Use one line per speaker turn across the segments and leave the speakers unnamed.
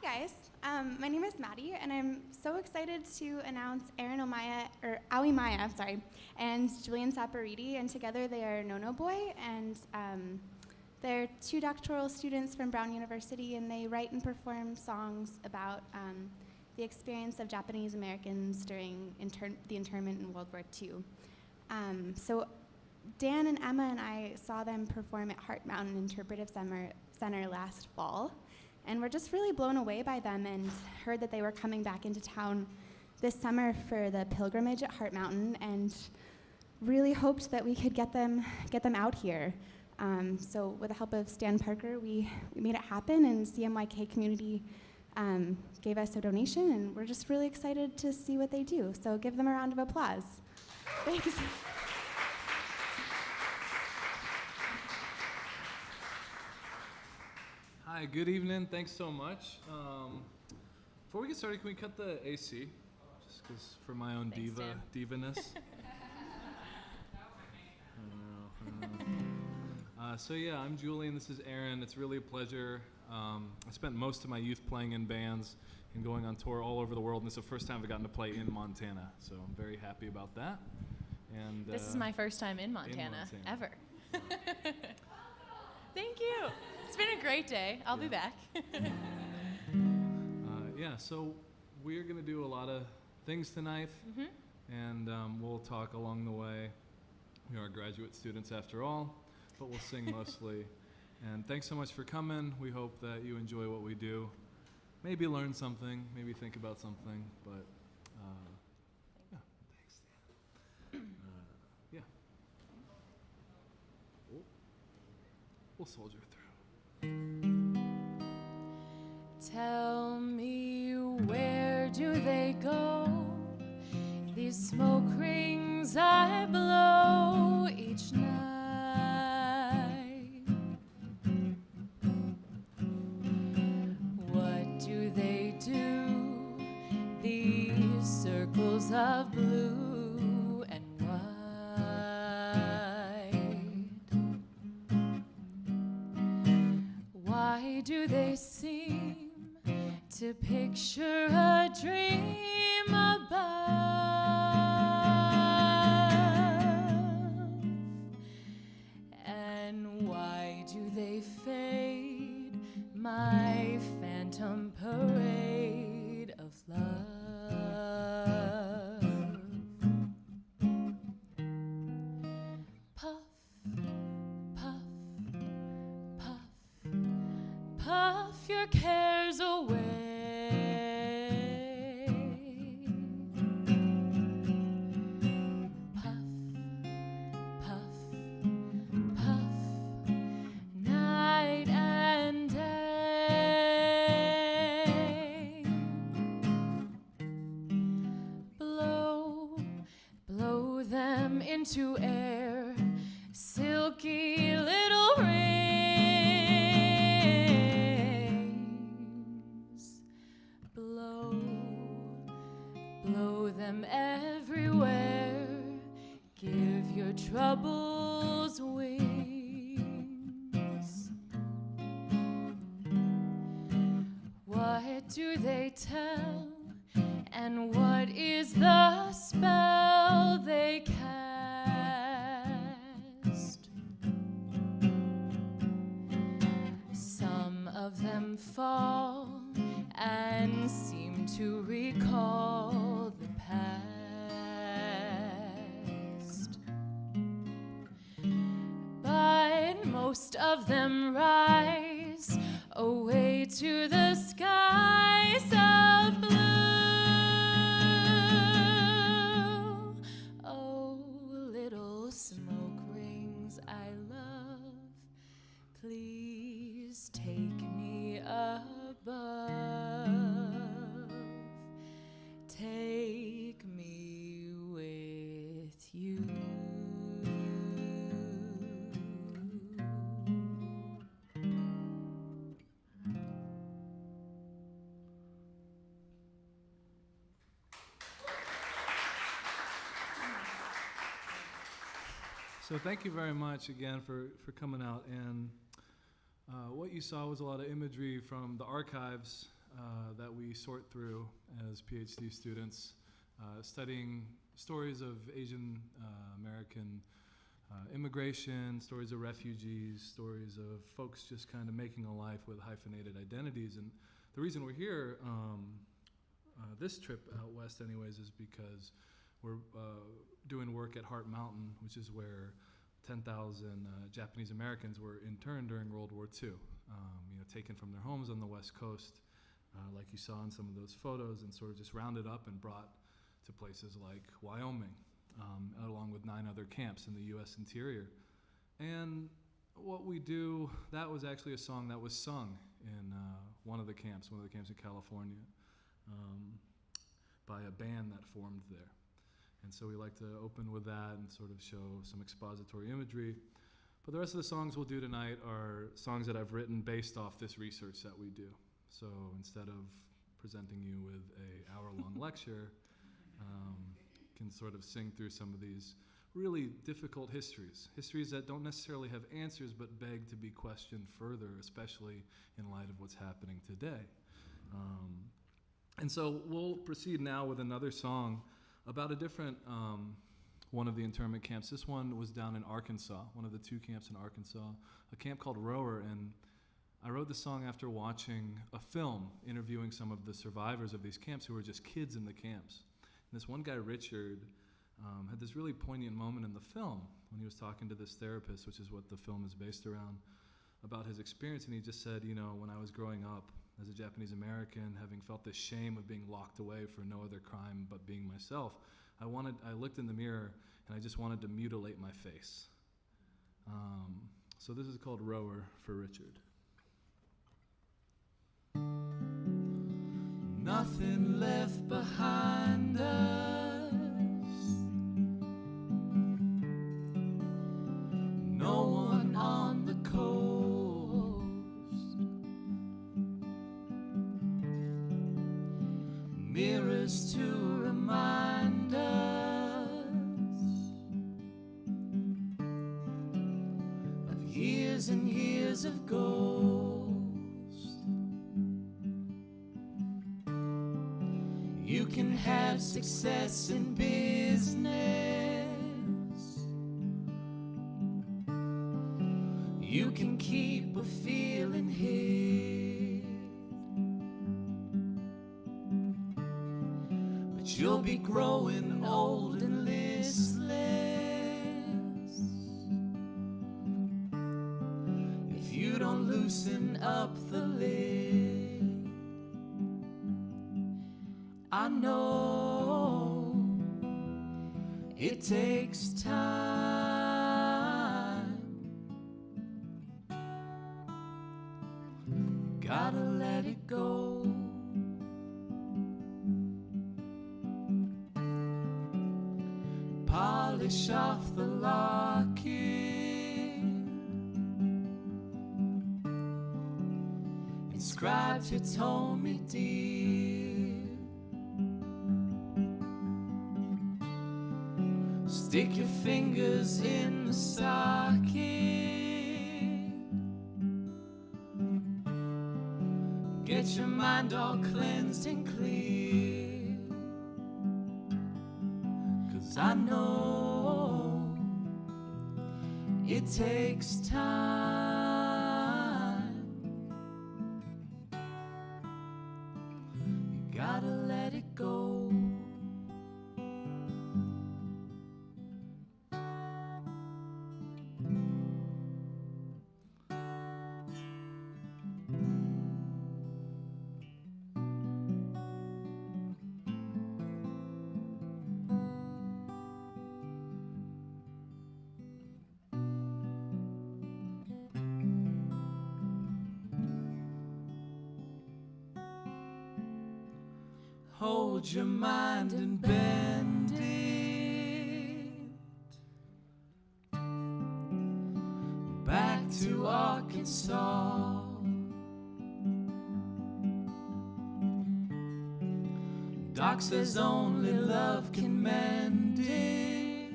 guys. My name is Maddie, and I'm so excited to announce Erin Aoyama, and Julian Saporiti, and together they are No No Boy, and they're two doctoral students from Brown University, and they write and perform songs about the experience of Japanese Americans during the internment in World War II. So Dan and Emma and I saw them perform at Heart Mountain Interpretive Center last fall, and we're just really blown away by them and heard that they were coming back into town this summer for the pilgrimage at Heart Mountain, and really hoped that we could get them out here. So with the help of Stan Parker, we made it happen, and CMYK community gave us a donation, and we're just really excited to see what they do. So give them a round of applause. Thanks.
Hi, good evening. Thanks so much. Before we get started, can we cut the AC? Just because for my own divaness. So yeah, I'm Julian. This is Erin. It's really a pleasure. I spent most of my youth playing in bands and going on tour all over the world, and it's the first time I've gotten to play in Montana. So I'm very happy about that. And
this is my first time in Montana. Ever. Thank you. It's been a great day. I'll be back.
So we're going to do a lot of things tonight, and we'll talk along the way. We are graduate students after all, but we'll sing mostly. And thanks so much for coming. We hope that you enjoy what we do. Maybe learn something, maybe think about something, but thanks, Dan. We'll soldier through.
Tell me, where do they go? These smoke rings I blow each night. What do they do? These circles of blue and white. Why do they seem to picture a dream above? And why do they fade my phantom parade of love? Puff, puff, puff, puff your cares away. Into air, silky little rings. Blow, blow them everywhere. Give your troubles wings. What do they tell? And what is the spell they cast? Some of them fall and seem to recall the past. But most of them rise away to the skies of blue. Smoke rings I love, please take me above. Take me with you.
So thank you very much again for coming out. And what you saw was a lot of imagery from the archives that we sort through as PhD students, studying stories of Asian American immigration, stories of refugees, stories of folks just kind of making a life with hyphenated identities. And the reason we're here this trip out west anyways is because we're doing work at Heart Mountain, which is where 10,000 Japanese Americans were interned during World War II, taken from their homes on the West Coast, like you saw in some of those photos, and sort of just rounded up and brought to places like Wyoming, along with 9 other camps in the U.S. interior. And what we do, that was actually a song that was sung in one of the camps in California, by a band that formed there. And so we like to open with that and sort of show some expository imagery. But the rest of the songs we'll do tonight are songs that I've written based off this research that we do. So instead of presenting you with an hour-long lecture, can sort of sing through some of these really difficult histories that don't necessarily have answers but beg to be questioned further, especially in light of what's happening today. And so we'll proceed now with another song about a different one of the internment camps. This one was down in Arkansas, one of the 2 camps in Arkansas, a camp called Rohwer. And I wrote the song after watching a film interviewing some of the survivors of these camps who were just kids in the camps. And this one guy, Richard, had this really poignant moment in the film when he was talking to this therapist, which is what the film is based around, about his experience. And he just said, when I was growing up as a Japanese American, having felt this shame of being locked away for no other crime but being myself, I looked in the mirror and I just wanted to mutilate my face. So this is called Rohwer for Richard.
Nothing left behind us, no one on the coast, mirrors to remind us of years and years of ghosts. You can have success in business, you can keep a feeling hid, but you'll be growing old and listless if you don't loosen up the lid. I know it takes time, you gotta let it go. Polish off the locket, inscribed to told me dear. Stick your fingers in the socket, get your mind all cleansed and clear, 'cause I know it takes time, you gotta let it go. Hold your mind and bend it back to Arkansas. Doc says only love can mend it.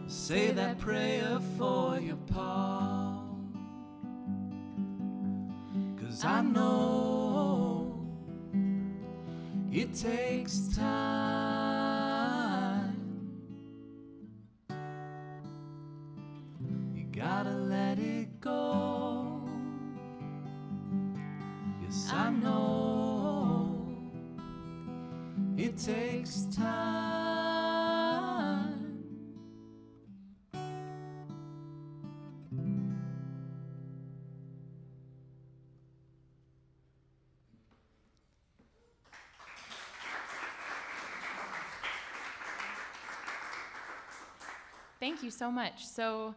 Say that prayer for your pa. 'cause I know it takes time. You gotta let it go. Yes, I know it takes time.
Thank you so much. So,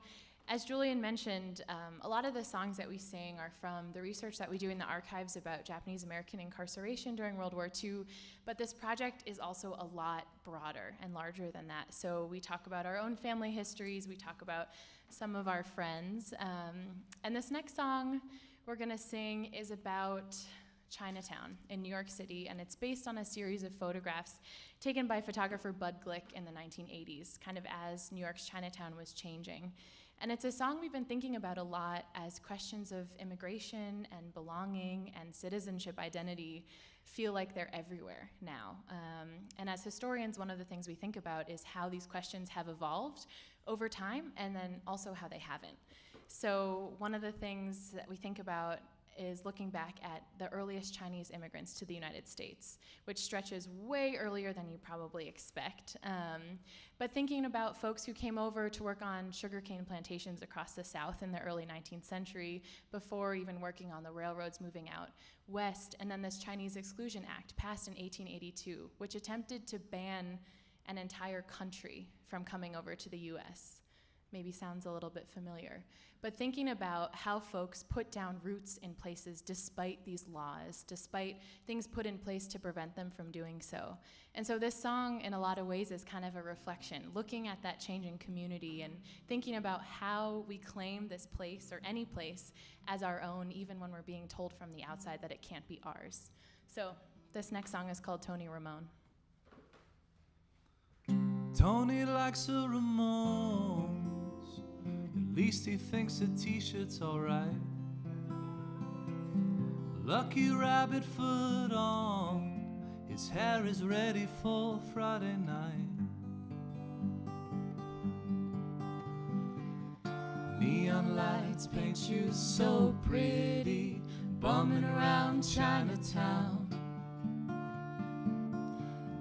as Julian mentioned, a lot of the songs that we sing are from the research that we do in the archives about Japanese American incarceration during World War II, but this project is also a lot broader and larger than that. So we talk about our own family histories, we talk about some of our friends, and this next song we're gonna sing is about Chinatown in New York City, and it's based on a series of photographs taken by photographer Bud Glick in the 1980s, kind of as New York's Chinatown was changing. And it's a song we've been thinking about a lot as questions of immigration and belonging and citizenship identity feel like they're everywhere now. And as historians, one of the things we think about is how these questions have evolved over time and then also how they haven't. So one of the things that we think about is looking back at the earliest Chinese immigrants to the United States, which stretches way earlier than you probably expect. But thinking about folks who came over to work on sugarcane plantations across the South in the early 19th century, before even working on the railroads moving out west, and then this Chinese Exclusion Act passed in 1882, which attempted to ban an entire country from coming over to the US. Maybe sounds a little bit familiar. But thinking about how folks put down roots in places despite these laws, despite things put in place to prevent them from doing so. And so this song, in a lot of ways, is kind of a reflection, looking at that changing community and thinking about how we claim this place or any place as our own, even when we're being told from the outside that it can't be ours. So this next song is called Tony Ramone.
Tony likes a Ramone. At least he thinks a t-shirt's alright. Lucky rabbit foot on, his hair is ready for Friday night. Neon lights paint you so pretty, bumming around Chinatown.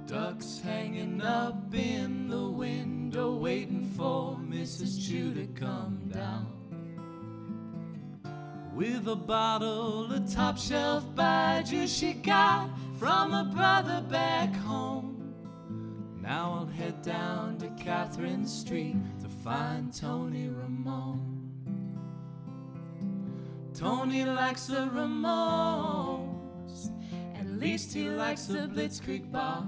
Ducks hanging up in the window, waiting for Mrs. Chu to come down. With a bottle of top shelf baijiu she got from her brother back home. Now I'll head down to Catherine Street to find Tony Ramone. Tony likes the Ramones, at least he likes the Blitzkrieg Bop.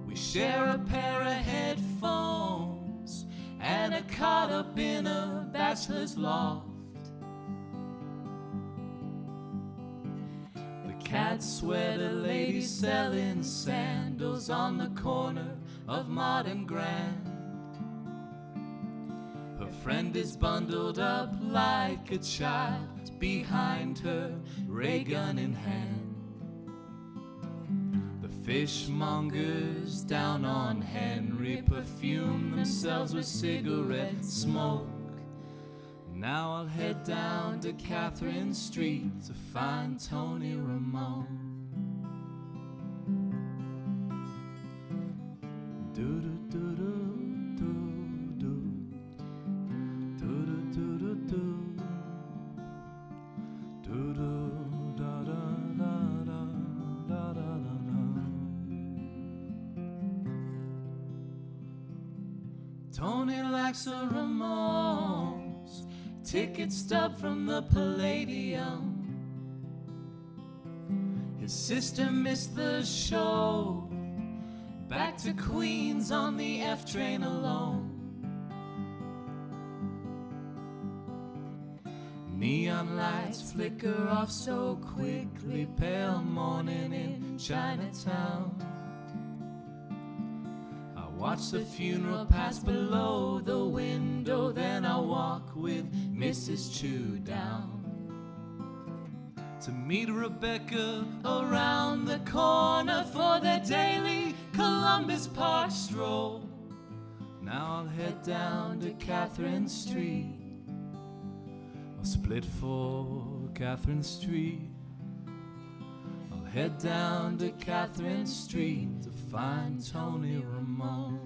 We share a pair of headphones and a cot up in a bachelor's loft. The cat sweater lady selling sandals on the corner of Modern Grand. Her friend is bundled up like a child behind her, ray gun in hand. Fishmongers down on Henry perfume themselves with cigarette smoke. Now I'll head down to Catherine Street to find Tony Ramone. Tony likes the Ramones, ticket stub from the Palladium. His sister missed the show, back to Queens on the F train alone. Neon lights flicker off so quickly, pale morning in Chinatown. Watch the funeral pass below the window, then I walk with Mrs. Chu down. to meet Rebecca around the corner for their daily Columbus Park stroll. Now I'll head down to Catherine Street. I'll split for Catherine Street. I'll head down to Catherine Street to find Tony Ramone.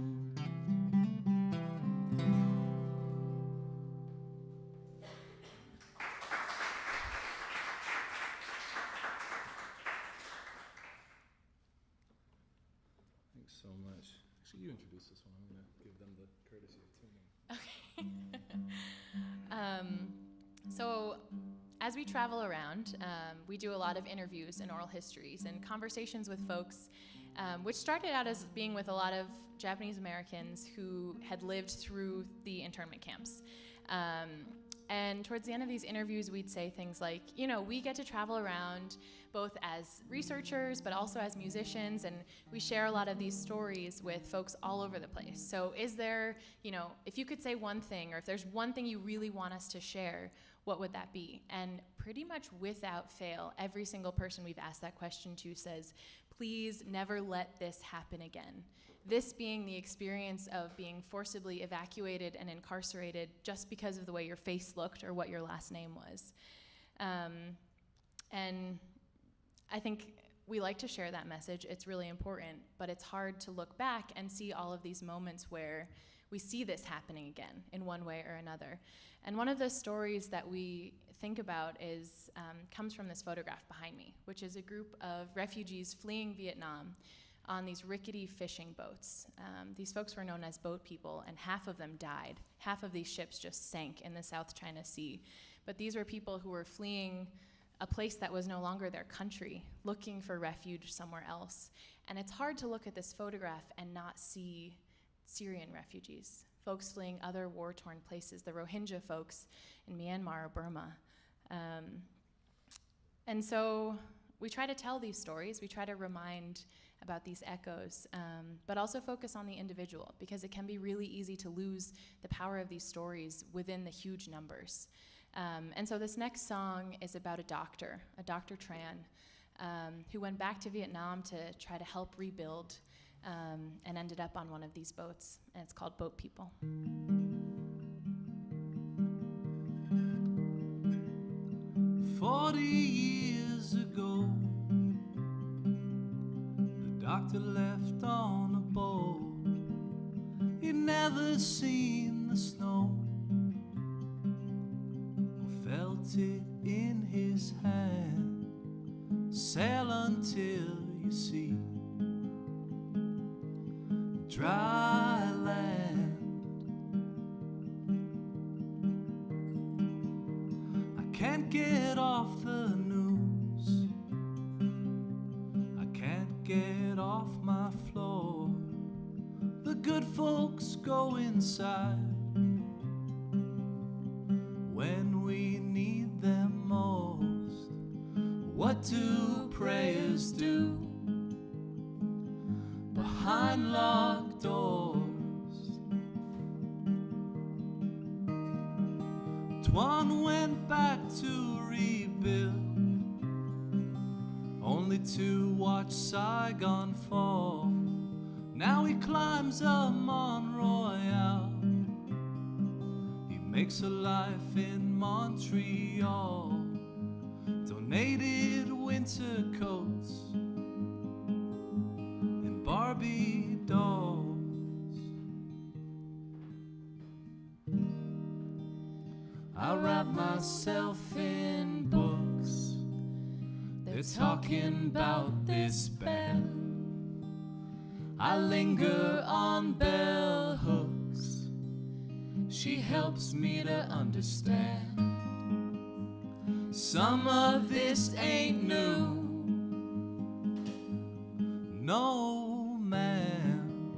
Thanks so much. Actually, you introduce this one. I'm going to give them the courtesy of tuning.
So as we travel around, we do a lot of interviews and oral histories and conversations with folks, which started out as being with a lot of Japanese Americans who had lived through the internment camps. And towards the end of these interviews, we'd say things like, you know, we get to travel around both as researchers, but also as musicians, and we share a lot of these stories with folks all over the place. So is there, you know, if you could say one thing, or if there's one thing you really want us to share, what would that be? And pretty much without fail, every single person we've asked that question to says, please never let this happen again. This being the experience of being forcibly evacuated and incarcerated just because of the way your face looked or what your last name was. And I think we like to share that message. It's really important, but it's hard to look back and see all of these moments where we see this happening again in one way or another. And one of the stories that we think about is comes from this photograph behind me, which is a group of refugees fleeing Vietnam on these rickety fishing boats. These folks were known as boat people, and half of them died. Half of these ships just sank in the South China Sea. But these were people who were fleeing a place that was no longer their country, looking for refuge somewhere else. And it's hard to look at this photograph and not see Syrian refugees, folks fleeing other war-torn places, the Rohingya folks in Myanmar or Burma. And so we try to tell these stories, we try to remind about these echoes, but also focus on the individual, because it can be really easy to lose the power of these stories within the huge numbers. And so this next song is about a doctor Tran, who went back to Vietnam to try to help rebuild, and ended up on one of these boats, and it's called Boat People.
40 years ago, the doctor left on a boat. He'd never seen the snow or felt it in his hand. Sail until you see dry land. I can't get off the news, I can't get off my floor. The good folks go inside when we need them most. What do prayers do behind locked doors? Tuan went back to rebuild, only to watch Saigon fall. Now he climbs a Mont Royal, he makes a life in Montreal. Donated winter coats and Barbie dolls. I wrap myself in books, they're talking about this bell. I linger on bell hooks, she helps me to understand. Some of this ain't new, no man.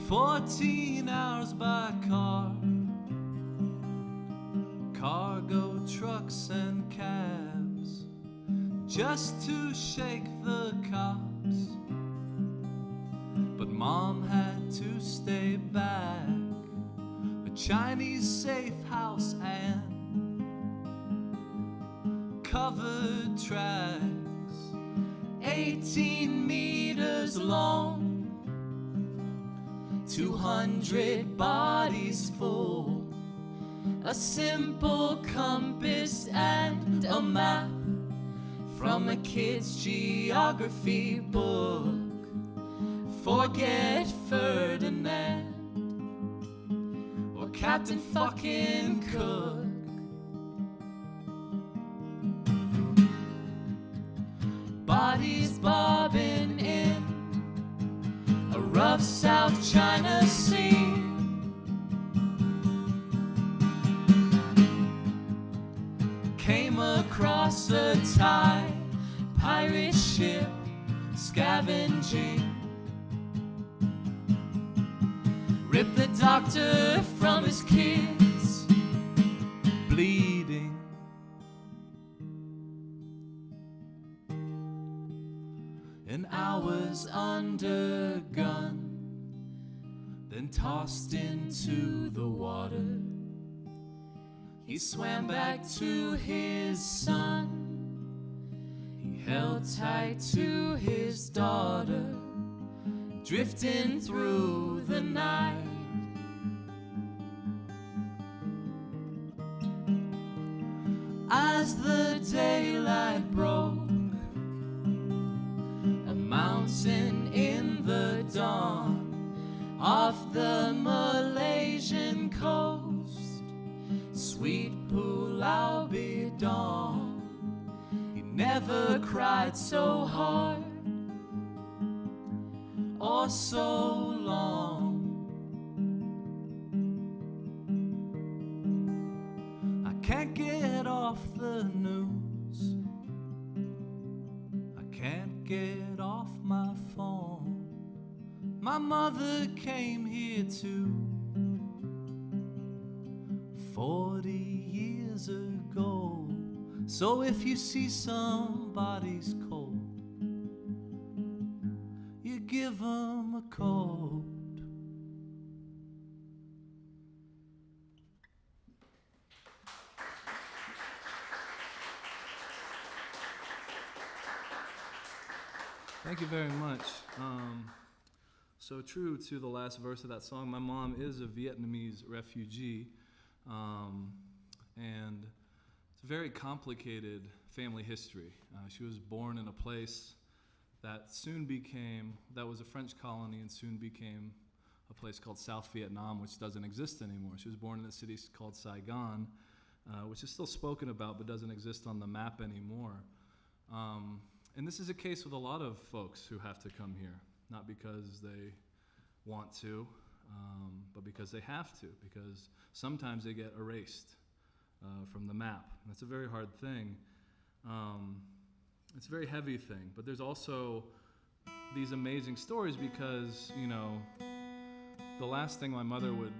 14 hours by car, cargo trucks and cabs, just to shake the cops. But Mom had to stay back, a Chinese safe house and covered tracks, 18 meters long, 200 bodies full, a simple compass and a map from a kid's geography book. Forget Ferdinand or Captain fucking Cook. Bodies bobbing in a rough South China Sea. Came across a Thai pirate ship scavenging. Ripped the doctor from his kids, bleeding. And hours under gun, then tossed into the water. He swam back to his son. He held tight to his daughter, drifting through the night. As the daylight broke, a mountain in the dawn, off the Malaysian coast, sweet Pulau Bidong. He never cried so hard or so long. I can't get off the news, I can't get off my phone. My mother came here too 40 years ago. So if you see somebody's cold, you give them a code.
Thank you very much. So true to the last verse of that song, my mom is a Vietnamese refugee, and it's a very complicated family history. She was born in a place that was a French colony and soon became a place called South Vietnam, which doesn't exist anymore. She was born in a city called Saigon, which is still spoken about but doesn't exist on the map anymore. And this is a case with a lot of folks who have to come here, not because they want to, but because they have to, because sometimes they get erased from the map. And that's a very hard thing. It's a very heavy thing, but there's also these amazing stories because, you know, the last thing my mother would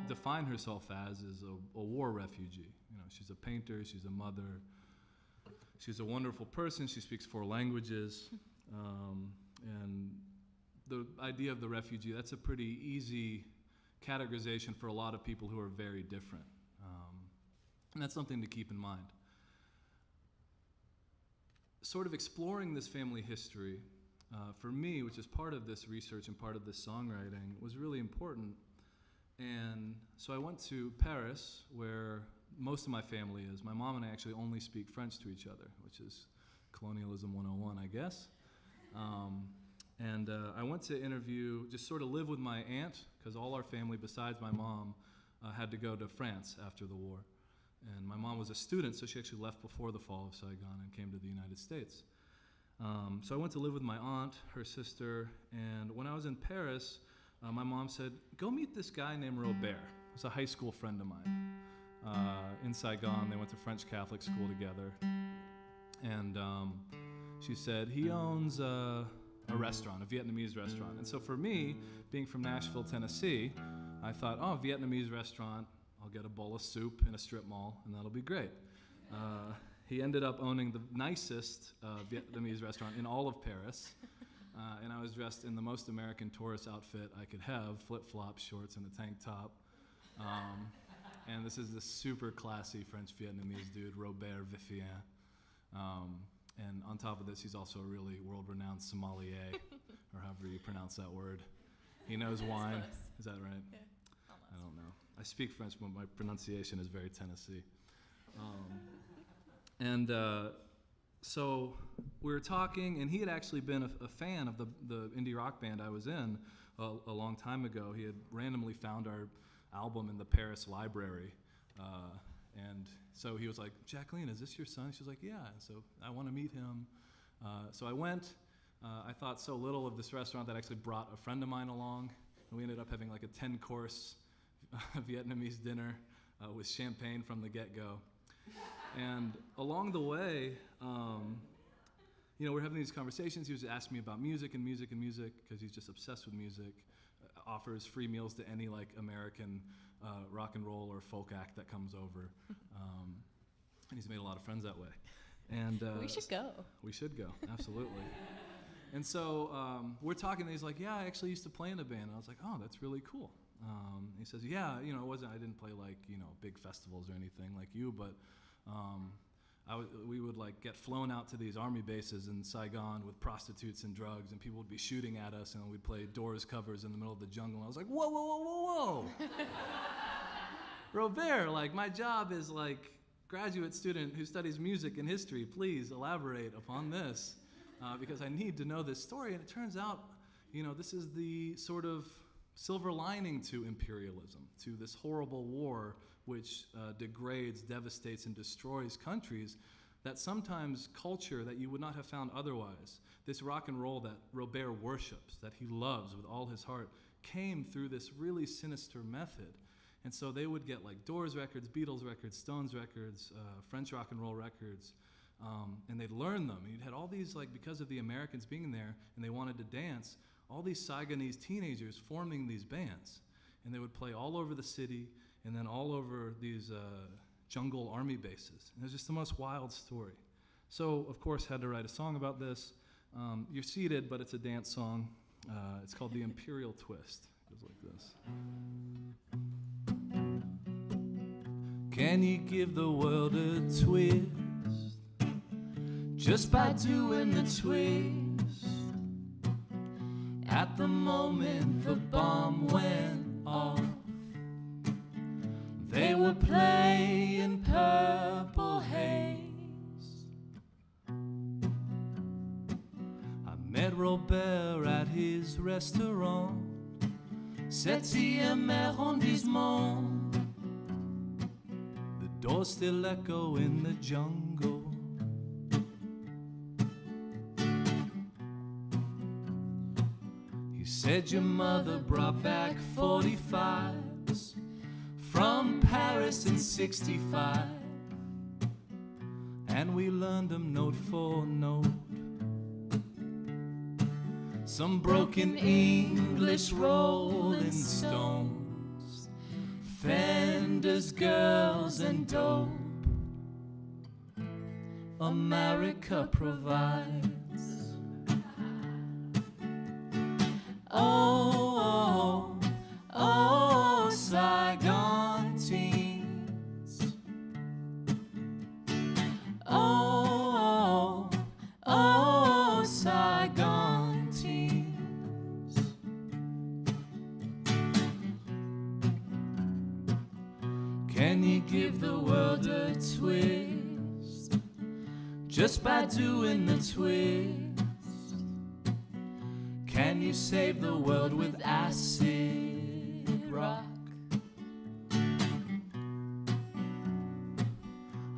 define herself as is a war refugee. You know, she's a painter, she's a mother, she's a wonderful person, she speaks 4 languages, and the idea of the refugee, that's a pretty easy categorization for a lot of people who are very different. And that's something to keep in mind. Sort of exploring this family history, for me, which is part of this research and part of this songwriting, was really important. And so I went to Paris, where most of my family is. My mom and I actually only speak French to each other, which is colonialism 101, I guess. And I went to just sort of live with my aunt, because all our family besides my mom had to go to France after the war. And my mom was a student, so she actually left before the fall of Saigon and came to the United States. So I went to live with my aunt, her sister, and when I was in Paris, my mom said, go meet this guy named Rohwer. He's a high school friend of mine. In Saigon, they went to French Catholic school together. And she said, he owns a restaurant, a Vietnamese restaurant. And so for me, being from Nashville, Tennessee, I thought, oh, Vietnamese restaurant, I'll get a bowl of soup in a strip mall, and that'll be great. He ended up owning the nicest Vietnamese restaurant in all of Paris. And I was dressed in the most American tourist outfit I could have, flip-flops, shorts, and a tank top. And this is the super classy French-Vietnamese dude, Rohwer. And on top of this, he's also a really world-renowned sommelier, or however you pronounce that word. He knows wine.
close.
Is that right?
Yeah,
I don't know. I speak French, but my pronunciation is very Tennessee. So we were talking, and he had actually been a fan of the indie rock band I was in a long time ago. He had randomly found our album in the Paris library. And so he was like, Jacqueline, is this your son? She was like, yeah. And so I want to meet him. So I went. I thought so little of this restaurant that I actually brought a friend of mine along. And we ended up having like a 10-course Vietnamese dinner with champagne from the get-go. And along the way, we're having these conversations. He was asking me about music, because he's just obsessed with music. Offers free meals to any like American rock and roll or folk act that comes over. And he's made a lot of friends that way. And
We should go.
We should go, absolutely. And so we're talking, and he's like, yeah, I actually used to play in a band. And I was like, oh, that's really cool. He says, yeah, I didn't play like, big festivals or anything like you, but we would like get flown out to these army bases in Saigon with prostitutes and drugs, and people would be shooting at us, and we'd play Doors covers in the middle of the jungle. And I was like, whoa, whoa, whoa, whoa, whoa. Rohwer, like my job is like graduate student who studies music and history. Please elaborate upon this, because I need to know this story. And it turns out, this is the sort of silver lining to imperialism, to this horrible war which degrades, devastates, and destroys countries, that sometimes culture that you would not have found otherwise, this rock and roll that Rohwer worships, that he loves with all his heart, came through this really sinister method. And so they would get like Doors records, Beatles records, Stones records, French rock and roll records, and they'd learn them. And you'd had all these, like, because of the Americans being there and they wanted to dance, all these Saigonese teenagers forming these bands. And they would play all over the city and then all over these jungle army bases. And it was just the most wild story. So, of course, had to write a song about this. You're seated, but it's a dance song. It's called the Imperial Twist. It goes like this. Can you give the world a twist? Just by doing the twist. At the moment the bomb went off, they were playing Purple Haze. I met Rohwer at his restaurant, 7e arrondissement. The doors still echo in the jungle. He said your mother brought back 45s from Paris in 65, and we learned them note for note. Some broken English Rolling Stones, Fenders, girls, and dope. America provides. Oh, oh, oh, Saigon teens. Oh, oh, oh, Saigon teens. Can you give the world a twist? Just by doing the twist. Can you save the world with acid rock?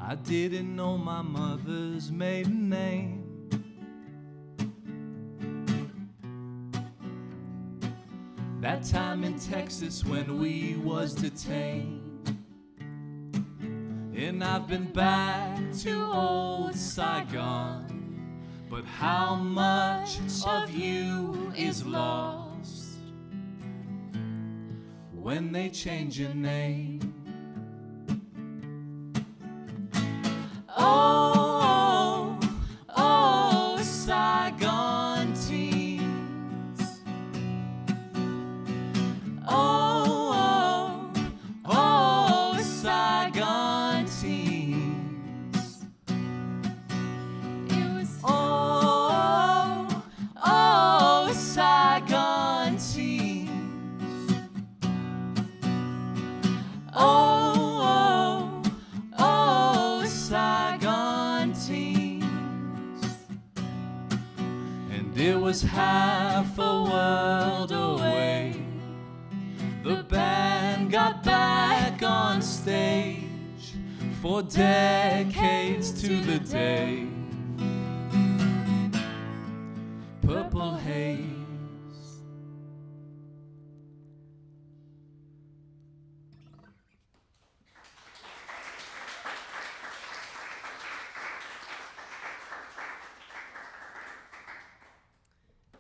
I didn't know my mother's maiden name. That time in Texas when we was detained. And I've been back to old Saigon. But how much of you is lost when they change your name? Oh, oh, oh, Saigon teens. Oh, oh,
was half a world away. The band got back on stage for decades to the day. Purple haze.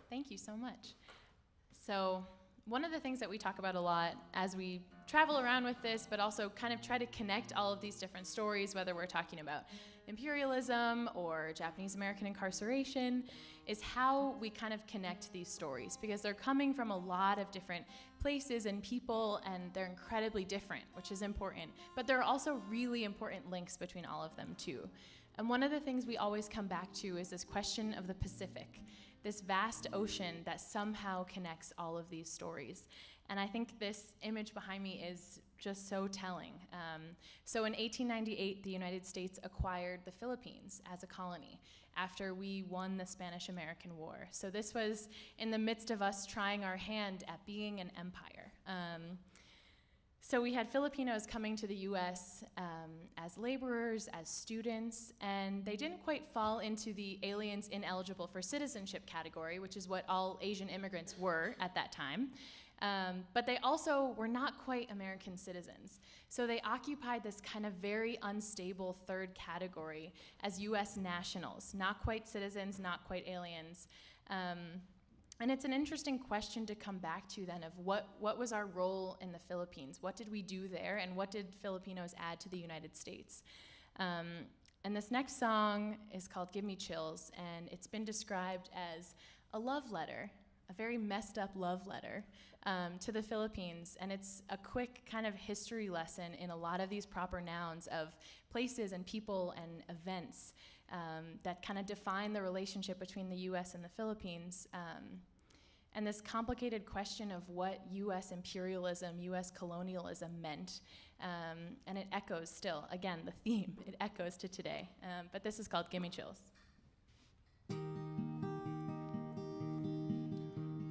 Thank you so much. So one of the things that we talk about a lot as we travel around with this, but also kind of try to connect all of these different stories, whether we're talking about imperialism or Japanese American incarceration, is how we kind of connect these stories, because they're coming from a lot of different places and people, and they're incredibly different, which is important. But there are also really important links between all of them too. And one of the things we always come back to is this question of the Pacific, this vast ocean that somehow connects all of these stories. And I think this image behind me is just so telling. So in 1898, the United States acquired the Philippines as a colony after we won the Spanish-American War. So this was in the midst of us trying our hand at being an empire. So we had Filipinos coming to the US as laborers, as students, and they didn't quite fall into the aliens ineligible for citizenship category, which is what all Asian immigrants were at that time. But they also were not quite American citizens. So they occupied this kind of very unstable third category as US nationals, not quite citizens, not quite aliens. And it's an interesting question to come back to then of what was our role in the Philippines? What did we do there, and what did Filipinos add to the United States? And this next song is called Gimme Chills, and it's been described as a love letter, a very messed up love letter to the Philippines. And it's a quick kind of history lesson in a lot of these proper nouns of places and people and events that kind of define the relationship between the US and the Philippines. And this complicated question of what US imperialism, US colonialism meant. And it echoes still, again, the theme, it echoes to today. But this is called Gimme Chills.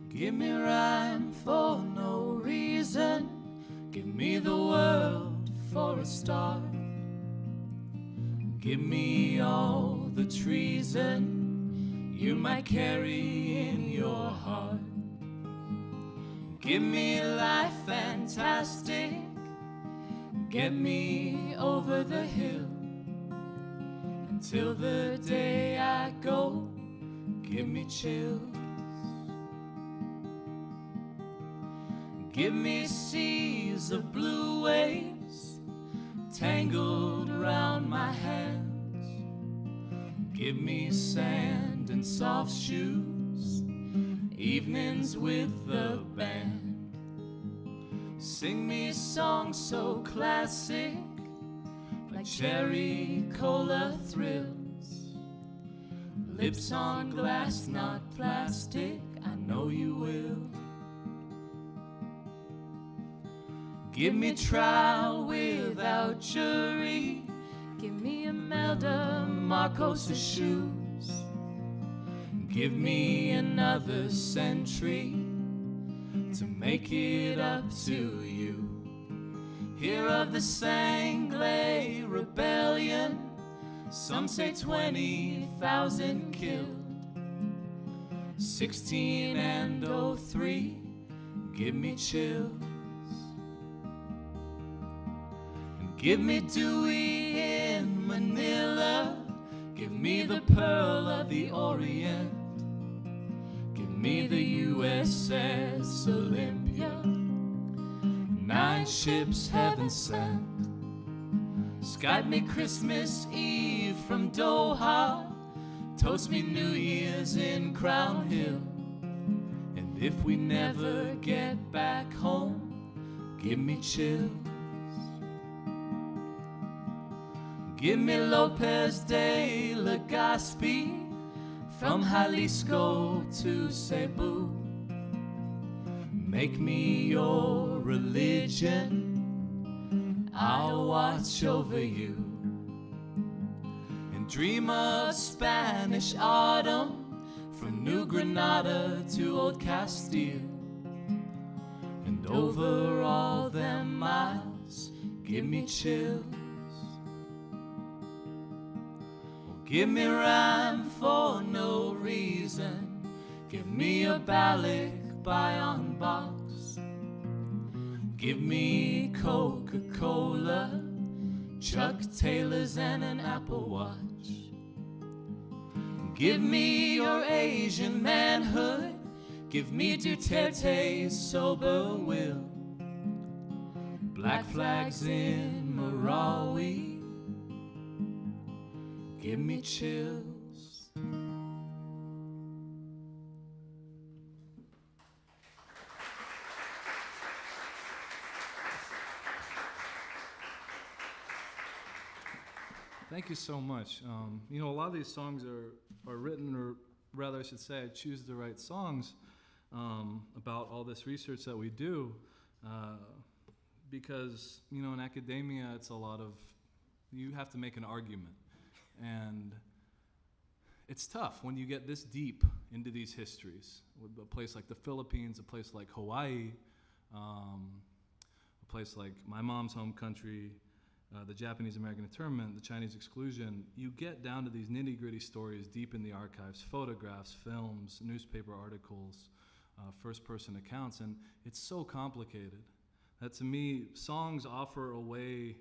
Give me rhyme for no reason. Give me the world for a start. Give me all the treason you might carry in your heart. Give me life fantastic. Get me over the hill. Until the day I go, give me chills. Give me seas of blue waves tangled around my hands. Give me sand and soft shoes, evenings with the band. Sing me songs so classic, like cherry cola thrills. Lips on glass, not plastic, I know you will. Give me trial without jury. Give me Imelda Marcos' shoes. Give me another century to make it up to you. Hear of the Sangley Rebellion. Some say 20,000 killed. 16 and 03. Give me chills. Give me Dewey in Manila. Give me the Pearl of the Orient. Give me the USS Olympia. 9 ships heaven sent. Skype me Christmas Eve from Doha. Toast me New Year's in Crown Hill. And if we never get back home, give me chills. Give me Lopez de Legazpi, from Jalisco to Cebu. Make me your religion, I'll watch over you. And dream of Spanish autumn from from New Granada to Old Castile, and over all them miles, give me chills. Oh, give me rhyme for no reason, give me a Balik buy-on box, give me Coca-Cola, Chuck Taylors and an Apple Watch. Give me your Asian manhood, give me Duterte's sober will, black flags in Marawi, give me chills.
Thank you so much. You know, a lot of these songs are written, or rather I should say I choose to write songs about all this research that we do because, you know, in academia it's a lot of, you have to make an argument. And it's tough when you get this deep into these histories. With a place like the Philippines, a place like Hawaii, a place like my mom's home country, the Japanese-American internment, the Chinese exclusion, you get down to these nitty-gritty stories deep in the archives, photographs, films, newspaper articles, first-person accounts, and it's so complicated that to me, songs offer a way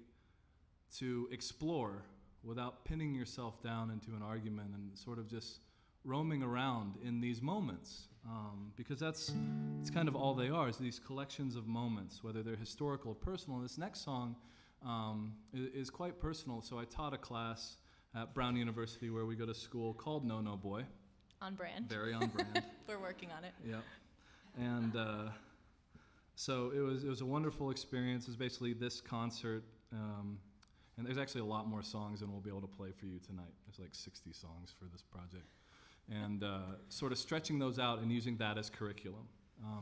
to explore without pinning yourself down into an argument and sort of just roaming around in these moments, because it's kind of all they are, is these collections of moments, whether they're historical or personal. This next song is quite personal. So I taught a class at Brown University where we go to school called No No Boy.
On brand.
Very on brand.
We're working on it.
Yeah. And so it was a wonderful experience. It was basically this concert. And there's actually a lot more songs than we'll be able to play for you tonight. There's like 60 songs for this project. And sort of stretching those out and using that as curriculum.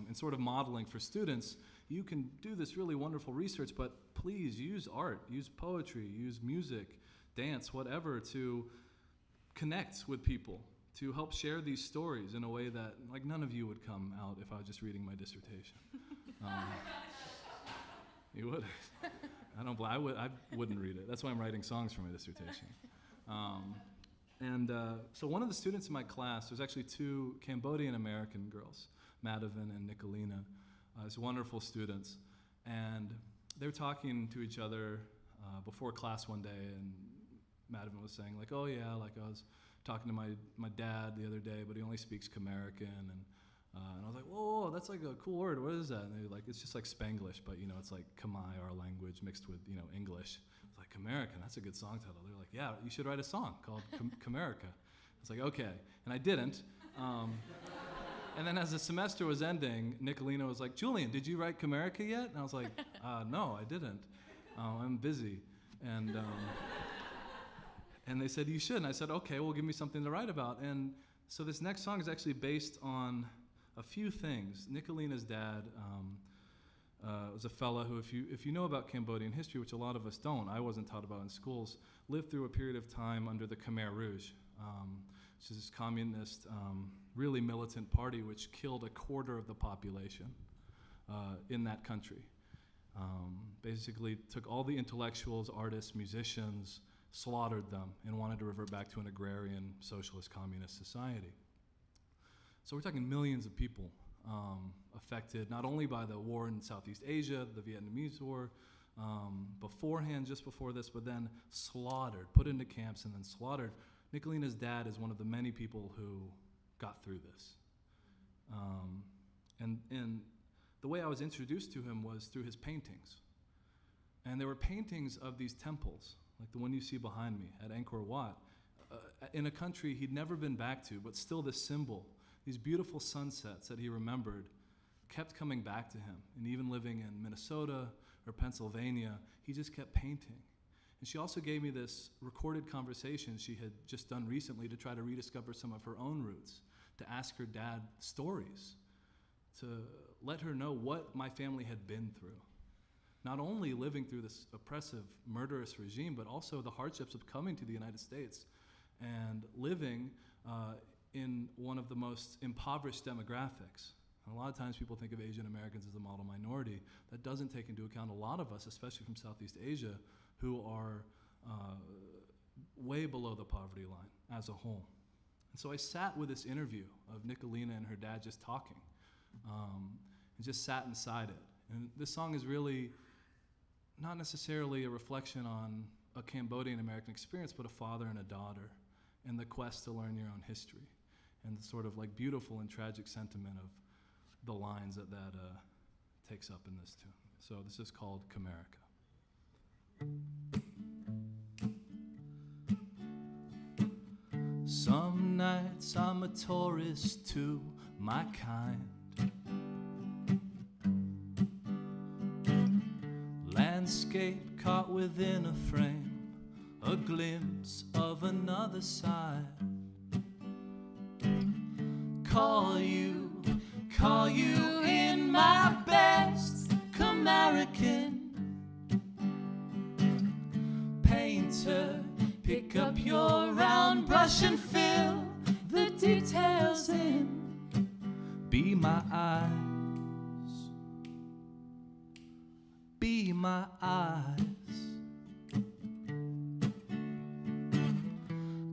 And sort of modeling for students, you can do this really wonderful research, but please use art, use poetry, use music, dance, whatever, to connect with people, to help share these stories in a way that, like, none of you would come out if I was just reading my dissertation. You would. I wouldn't read it. That's why I'm writing songs for my dissertation. So one of the students in my class, there's actually two Cambodian American girls, Madhavan and Nicolina, as wonderful students, and they were talking to each other before class one day, and Madhavan was saying, like, oh yeah, like I was talking to my dad the other day, but he only speaks Khmerica, and I was like, whoa, that's like a cool word, what is that? And they were like, it's just like Spanglish, but you know, it's like Khmer, our language, mixed with, you know, English. I was like, Khmerica, that's a good song title. They were like, yeah, you should write a song called Khmerica. I was like, okay, and I didn't. And then as the semester was ending, Nicolina was like, Julian, did you write Khmerica yet? And I was like, no, I didn't. I'm busy. And they said, you should. And I said, okay, well, give me something to write about. And so this next song is actually based on a few things. Nicolina's dad was a fella who, if you know about Cambodian history, which a lot of us don't, I wasn't taught about in schools, lived through a period of time under the Khmer Rouge, which is this communist, really militant party which killed a quarter of the population in that country. Basically took all the intellectuals, artists, musicians, slaughtered them, and wanted to revert back to an agrarian, socialist, communist society. So we're talking millions of people affected not only by the war in Southeast Asia, the Vietnamese War, beforehand, just before this, but then slaughtered, put into camps and then slaughtered. Nicolina's dad is one of the many people who got through this. And the way I was introduced to him was through his paintings. And there were paintings of these temples, like the one you see behind me at Angkor Wat, in a country he'd never been back to, but still this symbol, these beautiful sunsets that he remembered, kept coming back to him. And even living in Minnesota or Pennsylvania, he just kept painting. And she also gave me this recorded conversation she had just done recently to try to rediscover some of her own roots, to ask her dad stories, to let her know what my family had been through. Not only living through this oppressive, murderous regime, but also the hardships of coming to the United States and living in one of the most impoverished demographics. And a lot of times people think of Asian Americans as a model minority. That doesn't take into account a lot of us, especially from Southeast Asia, who are way below the poverty line as a whole. And so I sat with this interview of Nicolina and her dad just talking, and just sat inside it. And this song is really not necessarily a reflection on a Cambodian American experience, but a father and a daughter, and the quest to learn your own history, and the sort of like beautiful and tragic sentiment of the lines that takes up in this tune. So this is called Khmerica.
Some nights I'm a tourist to my kind. Landscape caught within a frame, a glimpse of another side. Call you in my best Khmerican. Painter, pick up your round brush and fill the details in. Be my eyes, be my eyes.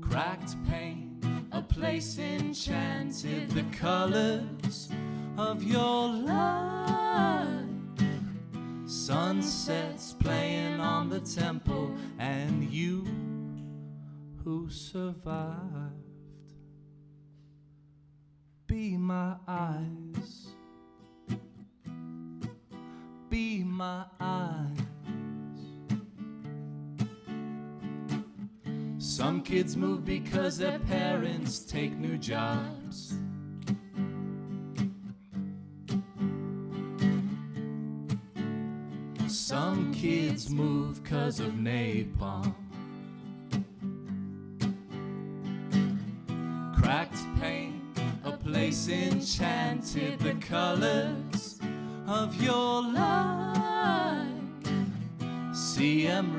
Cracked paint, a place enchanted, the colors of your life. Sunsets playing on the temple, and you who survived. Be my eyes, be my eyes. Some kids move because their parents take new jobs. Some kids move 'cause of napalm. Cracked paint, a place enchanted, the colors of your life. See 'em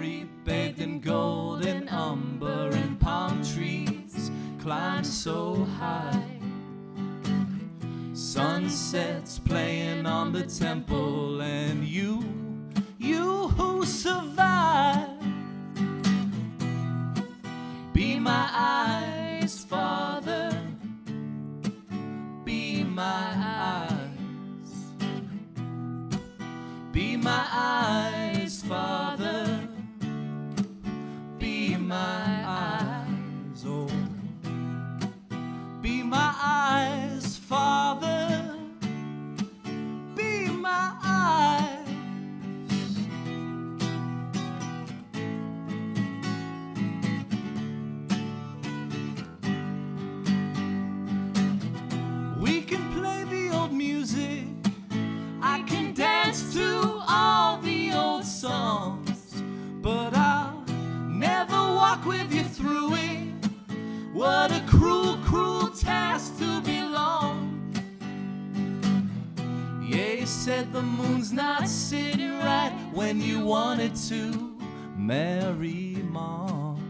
bathed in gold and umber, and palm trees climb so high. Sunsets playing on the temple, and you who survived. Be my eyes, Father, be my eyes. Be my eyes, Father, be my eyes, oh. Be my eyes, Father, be my eyes. We can play the old music, I can dance to all the old songs, but I'll never walk with you through it. What a cruel, cruel task to belong. Yeah, you said the moon's not sitting right when you wanted to marry Mom.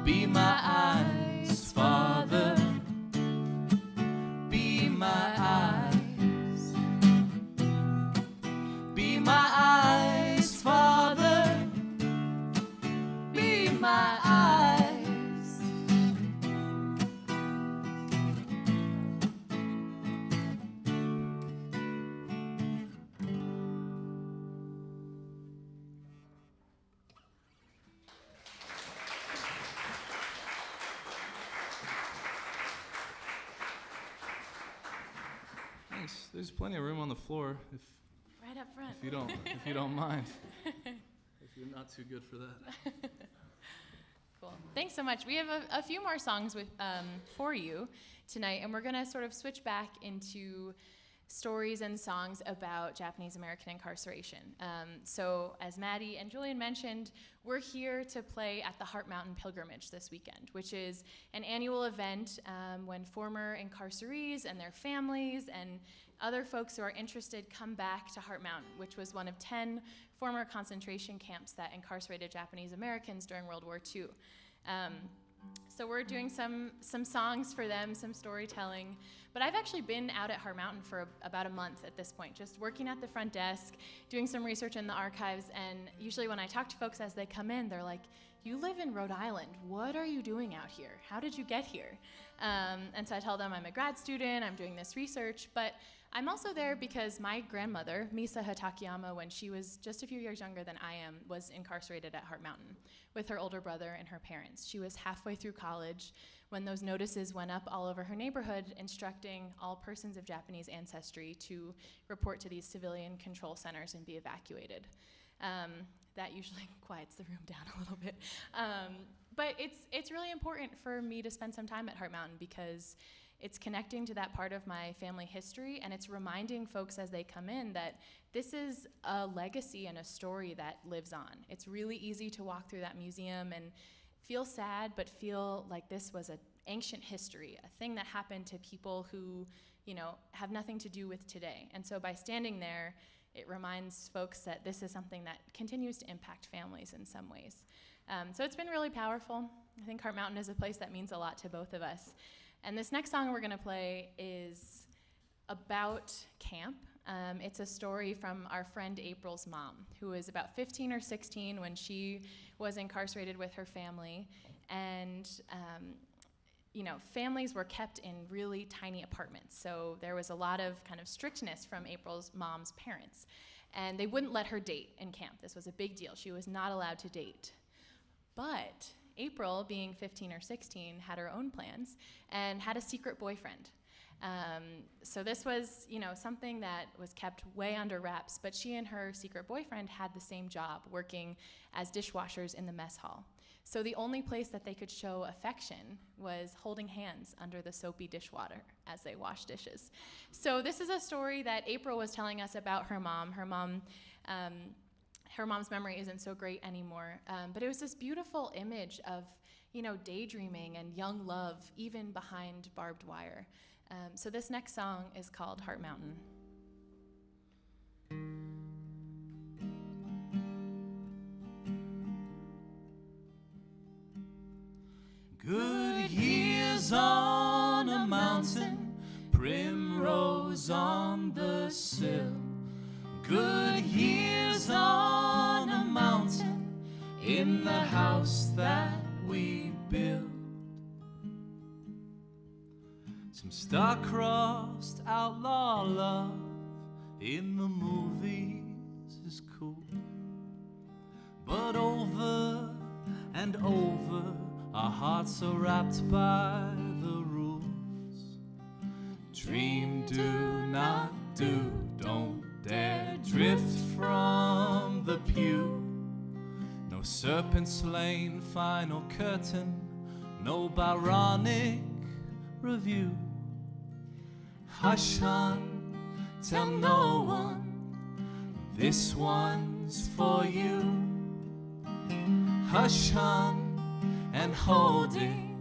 Be my eyes, Father, be my eyes. Be my eyes, Father, be my eyes.
Thanks. There's plenty of room on the floor if
Right up front.
you don't mind. If you're not too good for that.
Cool. Thanks so much. We have a few more songs for you tonight, and we're going to sort of switch back into stories and songs about Japanese American incarceration. So as Maddie and Julian mentioned, we're here to play at the Heart Mountain Pilgrimage this weekend, which is an annual event when former incarcerees and their families and other folks who are interested come back to Heart Mountain, which was one of 10 former concentration camps that incarcerated Japanese Americans during World War II. So we're doing some songs for them, some storytelling. But I've actually been out at Heart Mountain for about a month at this point, just working at the front desk, doing some research in the archives. And usually when I talk to folks as they come in, they're like, "You live in Rhode Island. What are you doing out here? How did you get here?" And so I tell them I'm a grad student, I'm doing this research, but I'm also there because my grandmother, Misa Hatakeyama, when she was just a few years younger than I am, was incarcerated at Heart Mountain with her older brother and her parents. She was halfway through college when those notices went up all over her neighborhood instructing all persons of Japanese ancestry to report to these civilian control centers and be evacuated. That usually quiets the room down a little bit. But it's really important for me to spend some time at Heart Mountain because it's connecting to that part of my family history, and it's reminding folks as they come in that this is a legacy and a story that lives on. It's really easy to walk through that museum and feel sad, but feel like this was an ancient history, a thing that happened to people who, have nothing to do with today. And so by standing there, it reminds folks that this is something that continues to impact families in some ways. So it's been really powerful. I think Heart Mountain is a place that means a lot to both of us. And this next song we're going to play is about camp. It's a story from our friend April's mom, who was about 15 or 16 when she was incarcerated with her family. And families were kept in really tiny apartments. So there was a lot of kind of strictness from April's mom's parents. And they wouldn't let her date in camp. This was a big deal. She was not allowed to date. But April, being 15 or 16, had her own plans and had a secret boyfriend. So this was, something that was kept way under wraps, but she and her secret boyfriend had the same job, working as dishwashers in the mess hall. So the only place that they could show affection was holding hands under the soapy dishwater as they washed dishes. So this is a story that April was telling us about her mom. Her mom's memory isn't so great anymore, but it was this beautiful image of, daydreaming and young love, even behind barbed wire. So this next song is called Heart Mountain.
Good years on a mountain, primrose on the sill. Good years on a mountain, in the house that we built. Some star-crossed outlaw love in the movies is cool, but over and over our hearts are wrapped by the rules. Dream, do not do, don't dare drift from the pew. No serpent slain final curtain, no Byronic review. Hush, hon, tell no one, this one's for you. Hush, hon, and holding,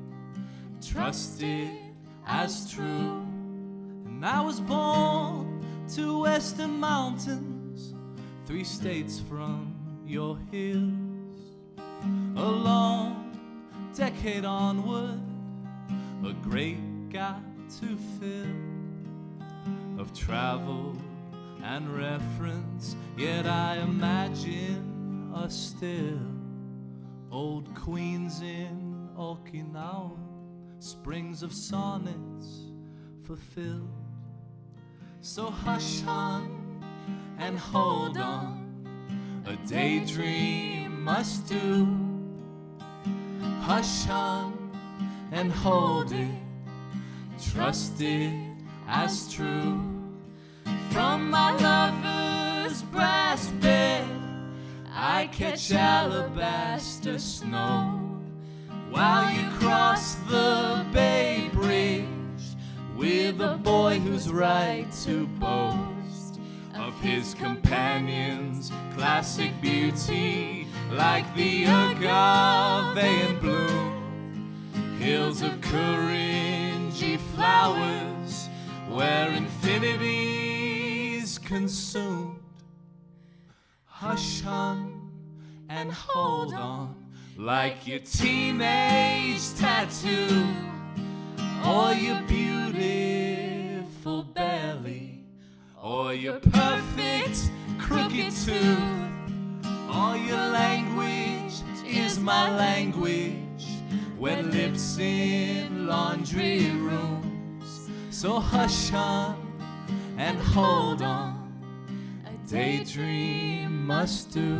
trusted as true. And I was born to western mountains, 3 states from your hills. A long decade onward, a great gap to fill of travel and reference, yet I imagine us still old queens in Okinawa, springs of sonnets fulfilled. So hush on and hold on, a daydream must do. Hush on and hold it, trust it as true. From my lover's brass bed, I catch alabaster snow, while you cross the Bay Bridge with a boy who's right to boast of his companion's classic beauty, like the agave in bloom, hills of Korinji flowers where infinity's consumed. Hush on and hold on, like your teenage tattoo, or your beautiful belly, or your perfect crooked tooth. All your language is my language, wet lips in laundry rooms. So hush on and hold on, a daydream must do.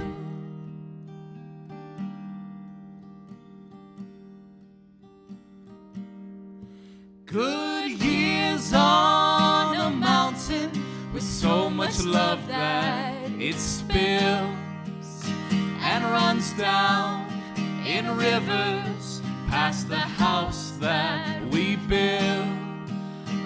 Good years on a mountain with so much love that it spills and runs down in rivers past the house that we built.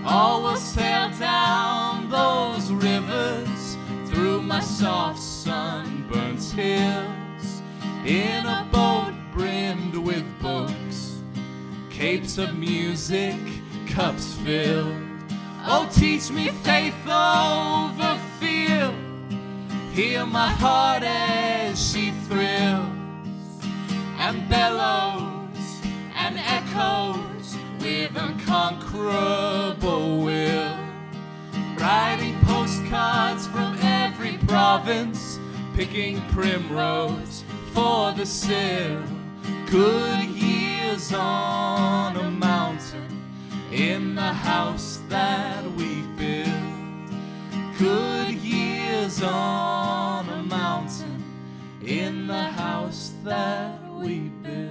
All will sail down those rivers through my soft sunburnt hills in a boat brimmed with books, capes of music, cups filled. Oh, teach me faith over fear. Hear my heart as she thrills and bellows and echoes with unconquerable will. Writing postcards from every province, picking primrose for the sill. Good years on a mountain in the house that we built. Good years on a mountain in the house that we built.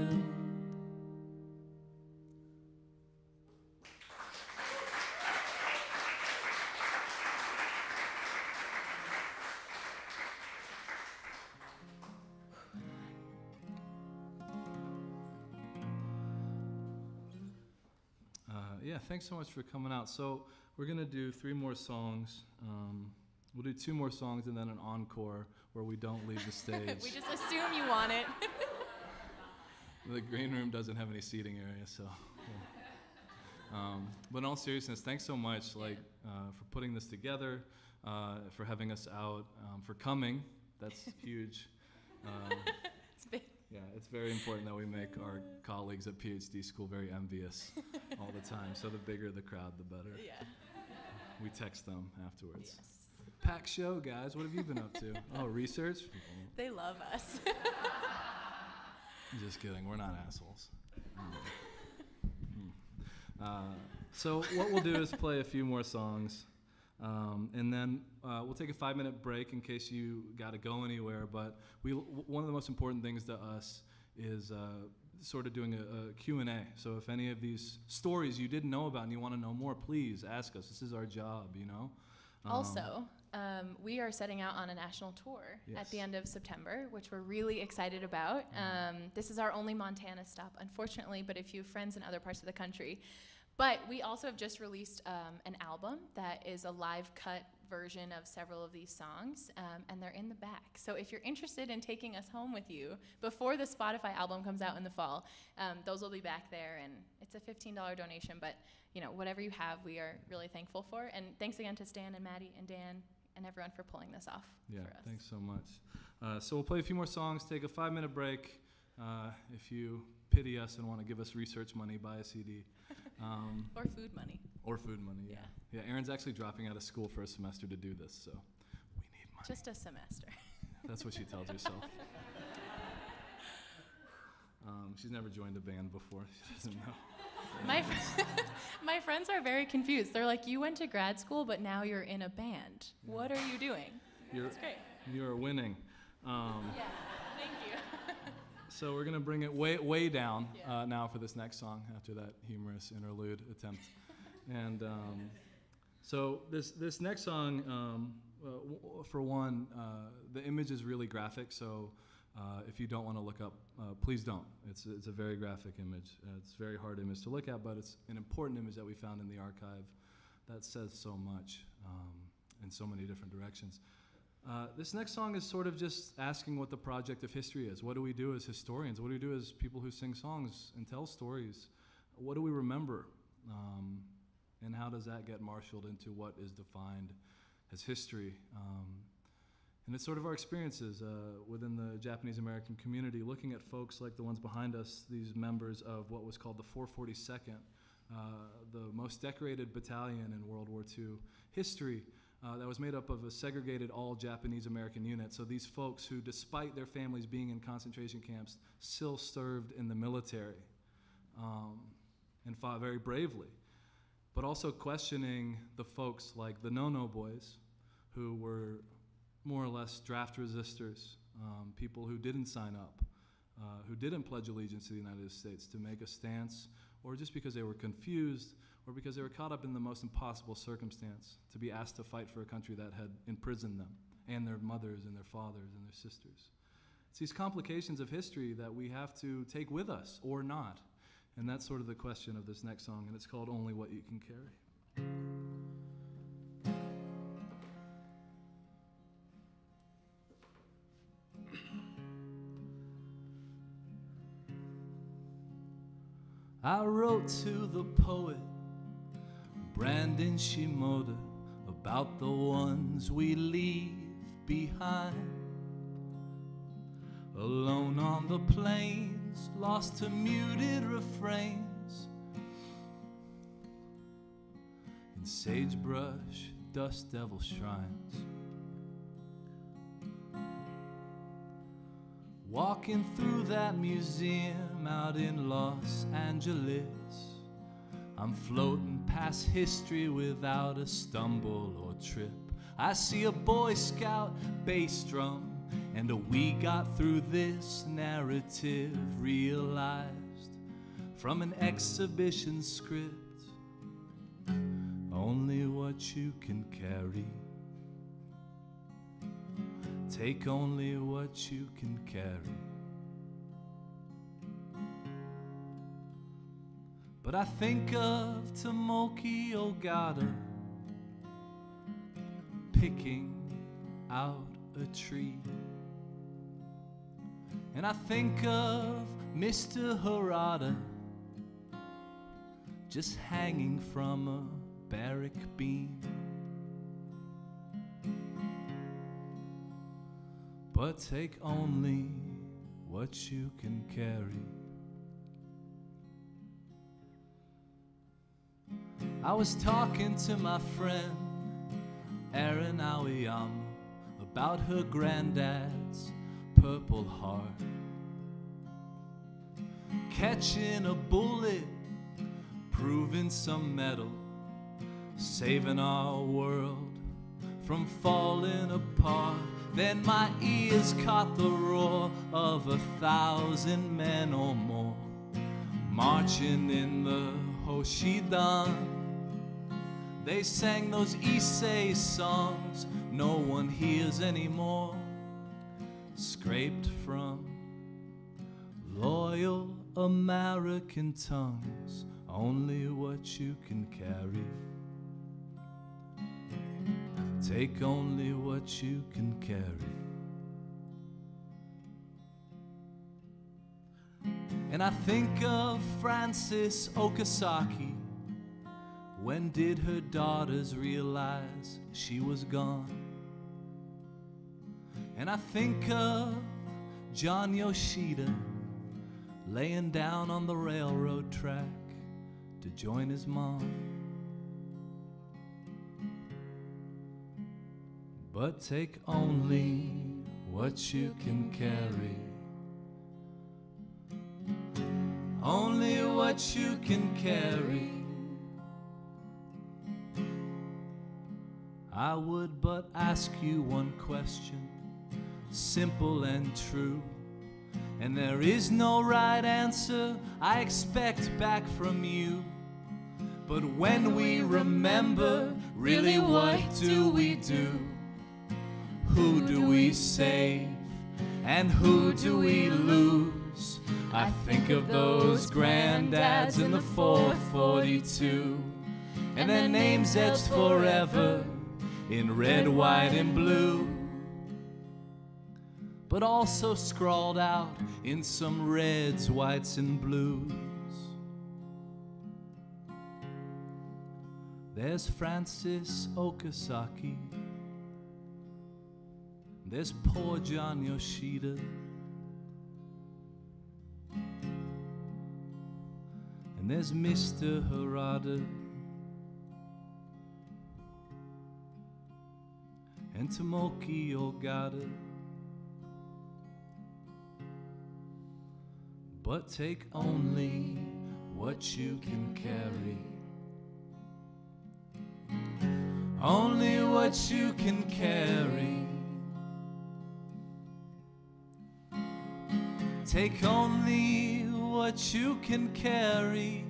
Yeah, thanks so much for coming out. So we're gonna do 3 more songs. We'll do 2 more songs and then an encore where we don't leave the stage.
We just assume you want it.
The green room doesn't have any seating area, so. Yeah. But in all seriousness, thanks so much, for putting this together, for having us out, for coming. That's huge.
It's big.
Yeah, it's very important that we make our colleagues at PhD school very envious all the time. So the bigger the crowd, the better.
Yeah.
We text them afterwards.
Yes.
Packed show, guys. What have you been up to? Oh, research?
They love us.
Just kidding. We're not assholes. So what we'll do is play a few more songs, and then we'll take a 5-minute break in case you got to go anywhere. But one of the most important things to us is sort of doing a Q&A. So if any of these stories you didn't know about and you want to know more, please ask us. This is our job, you know?
Also, we are setting out on a national tour at the end of September, which we're really excited about. This is our only Montana stop, unfortunately, but if you have friends in other parts of the country. But we also have just released an album that is a live cut version of several of these songs, and they're in the back. So if you're interested in taking us home with you before the Spotify album comes out in the fall, those will be back there, and it's a $15 donation, but whatever you have, we are really thankful for. And thanks again to Stan and Maddie and Dan and everyone for pulling this off for us.
Yeah, thanks so much. So we'll play a few more songs, take a 5-minute break. If you pity us and want to give us research money, buy a CD.
Or food money.
Or food money, yeah. Yeah, Erin's actually dropping out of school for a semester to do this, so we need money.
Just a semester.
That's what she tells herself. She's never joined a band before. She doesn't know.
My friends are very confused. They're like, you went to grad school, but now you're in a band. Yeah. What are you doing? That's great.
You're winning.
Yeah, thank you.
So we're going to bring it way down now for this next song after that humorous interlude attempt. And so this next song, for one, the image is really graphic, so if you don't want to look up, please don't. It's a very graphic image. It's a very hard image to look at, but it's an important image that we found in the archive that says so much in so many different directions. This next song is sort of just asking what the project of history is. What do we do as historians? What do we do as people who sing songs and tell stories? What do we remember? And how does that get marshaled into what is defined as history? And it's sort of our experiences within the Japanese American community, looking at folks like the ones behind us, these members of what was called the 442nd, the most decorated battalion in World War II history, that was made up of a segregated all Japanese American unit. So these folks who, despite their families being in concentration camps, still served in the military and fought very bravely. But also questioning the folks like the No-No boys, who were more or less draft resistors, people who didn't sign up, who didn't pledge allegiance to the United States to make a stance, or just because they were confused, or because they were caught up in the most impossible circumstance, to be asked to fight for a country that had imprisoned them, and their mothers, and their fathers, and their sisters. It's these complications of history that we have to take with us, or not. And that's sort of the question of this next song, and it's called Only What You Can Carry.
I wrote to the poet Brandon Shimoda about the ones we leave behind, alone on the plains, lost to muted refrains, in sagebrush, dust devil shrines. Walking through that museum out in Los Angeles, I'm floating past history without a stumble or trip. I see a Boy Scout bass drum and a "we got through this" narrative realized from an exhibition script. Only what you can carry. Take only what you can carry. But I think of Tomoki Ogata picking out a tree, and I think of Mr. Harada just hanging from a barrack beam. But take only what you can carry. I was talking to my friend Erin Aoyama about her granddad's Purple Heart, catching a bullet, proving some metal, saving our world from falling apart. Then my ears caught the roar of 1,000 men or more marching in the Hoshidan. They sang those Issei songs no one hears anymore, scraped from loyal American tongues. Only what you can carry. Take only what you can carry. And I think of Frances Okasaki. When did her daughters realize she was gone? And I think of John Yoshida laying down on the railroad track to join his mom. But take only what you can carry. Only what you can carry. I would but ask you one question, simple and true, and there is no right answer I expect back from you. But when we remember, really what do we do? Who do we save and who do we lose? I think of those granddads in the 442 and their names etched forever in red, white, and blue, but also scrawled out in some reds, whites, and blues. There's Frances Okasaki. There's poor John Yoshida, and there's Mr. Harada, and Tomoki Ogata. But take only what you can carry. Only what you can carry. Take only what you can carry.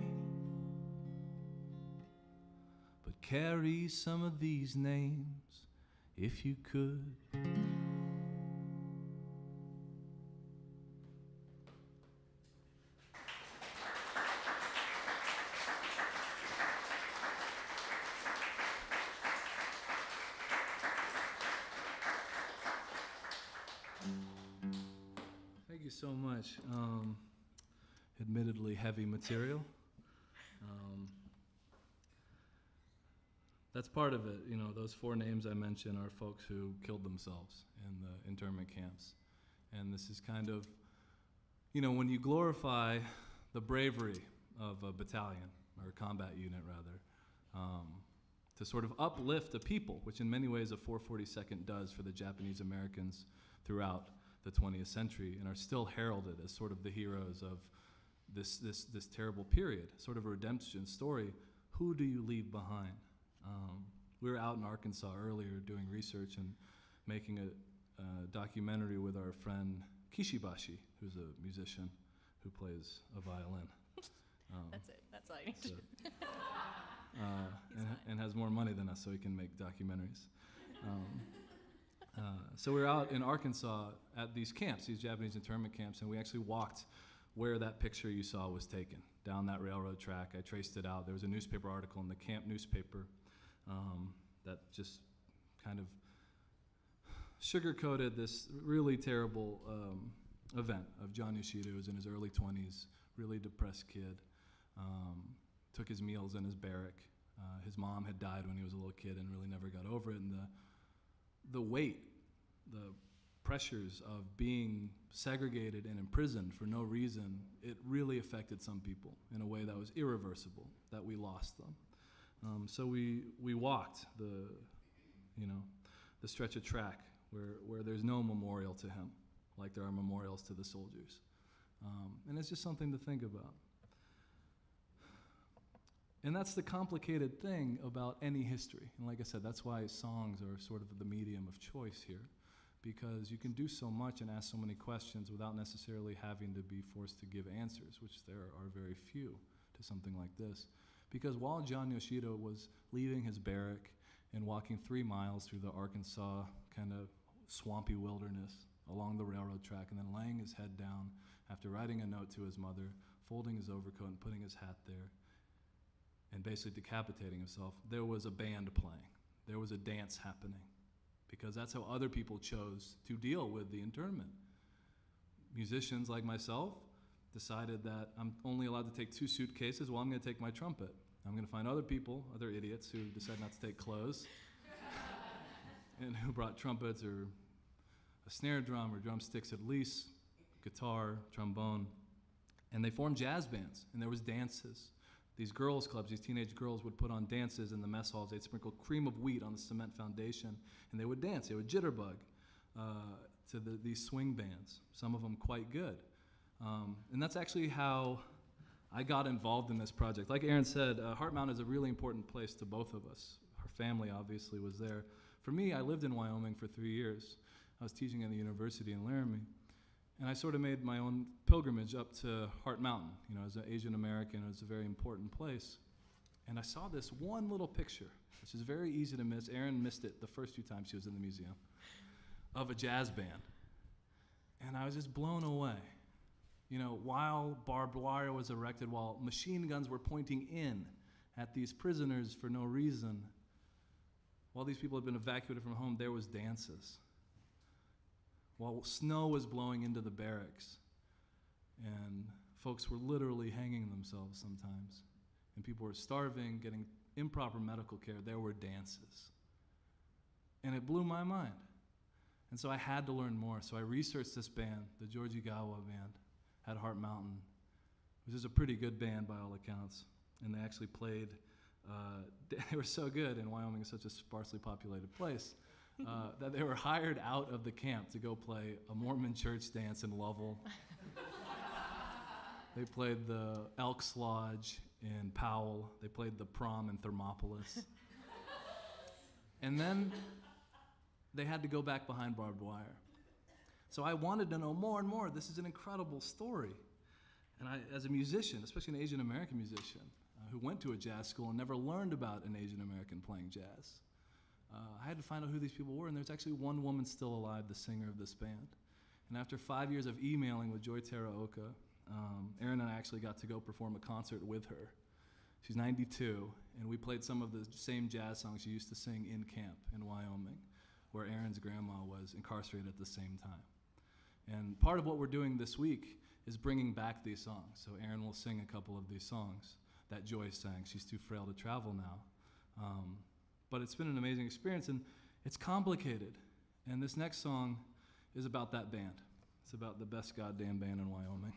But carry some of these names if you could.
Thank you so much. Admittedly heavy material. That's part of it. You know, those 4 names I mentioned are folks who killed themselves in the internment camps. And this is kind of, you know, when you glorify the bravery of a battalion, or a combat unit rather, to sort of uplift a people, which in many ways a 442nd does for the Japanese Americans throughout the 20th century, and are still heralded as sort of the heroes of this terrible period, sort of a redemption story. Who do you leave behind? We were out in Arkansas earlier doing research and making a documentary with our friend Kishibashi, who's a musician who plays a violin.
That's it. That's all I need to
So,
do.
and has more money than us, so he can make documentaries. So we were out in Arkansas at these camps, these Japanese internment camps, and we actually walked where that picture you saw was taken, down that railroad track. I traced it out. There was a newspaper article in the camp newspaper that just kind of sugar-coated this really terrible event of John Yoshida, who was in his early 20s, really depressed kid, took his meals in his barrack. His mom had died when he was a little kid and really never got over it, and the weight, the pressures of being segregated and imprisoned for no reason, it really affected some people in a way that was irreversible, that we lost them. So we walked the stretch of track where there's no memorial to him, like there are memorials to the soldiers. And it's just something to think about. And that's the complicated thing about any history. And like I said, that's why songs are sort of the medium of choice here, because you can do so much and ask so many questions without necessarily having to be forced to give answers, which there are very few to something like this. Because while John Yoshida was leaving his barrack and walking 3 miles through the Arkansas kind of swampy wilderness along the railroad track, and then laying his head down after writing a note to his mother, folding his overcoat and putting his hat there, and basically decapitating himself, there was a band playing. There was a dance happening, because that's how other people chose to deal with the internment. Musicians like myself decided that I'm only allowed to take 2 suitcases. Well, I'm going to take my trumpet. I'm going to find other people, other idiots who decide not to take clothes and who brought trumpets or a snare drum or drumsticks at least, guitar, trombone, and they formed jazz bands, and there was dances. These girls' clubs, these teenage girls would put on dances in the mess halls. They'd sprinkle cream of wheat on the cement foundation, and they would dance. They would jitterbug to these swing bands, some of them quite good. And that's actually how I got involved in this project. Like Erin said, Heart Mountain is a really important place to both of us. Her family obviously was there. For me, I lived in Wyoming for 3 years. I was teaching at the university in Laramie. And I sort of made my own pilgrimage up to Heart Mountain. You know, as an Asian American, it was a very important place. And I saw this one little picture, which is very easy to miss. Erin missed it the first 2 times she was in the museum, of a jazz band. And I was just blown away. You know, while barbed wire was erected, while machine guns were pointing in at these prisoners for no reason, while these people had been evacuated from home, there was dances. While snow was blowing into the barracks, and folks were literally hanging themselves sometimes, and people were starving, getting improper medical care, there were dances. And it blew my mind. And so I had to learn more. So I researched this band, the Georgie Gawa band, at Heart Mountain, which is a pretty good band by all accounts. And they actually played, they were so good, and Wyoming is such a sparsely populated place, that they were hired out of the camp to go play a Mormon church dance in Lovell. They played the Elks Lodge in Powell. They played the prom in Thermopolis. And then they had to go back behind barbed wire. So I wanted to know more and more. This is an incredible story. And I, as a musician, especially an Asian American musician, who went to a jazz school and never learned about an Asian American playing jazz, I had to find out who these people were, and there's actually one woman still alive, the singer of this band. And after 5 years of emailing with Joy Teraoka, Erin and I actually got to go perform a concert with her. She's 92, and we played some of the same jazz songs she used to sing in camp in Wyoming, where Erin's grandma was incarcerated at the same time. And part of what we're doing this week is bringing back these songs. So Erin will sing a couple of these songs that Joy sang. She's too frail to travel now. But it's been an amazing experience, and it's complicated. And this next song is about that band. It's about the best goddamn band in Wyoming.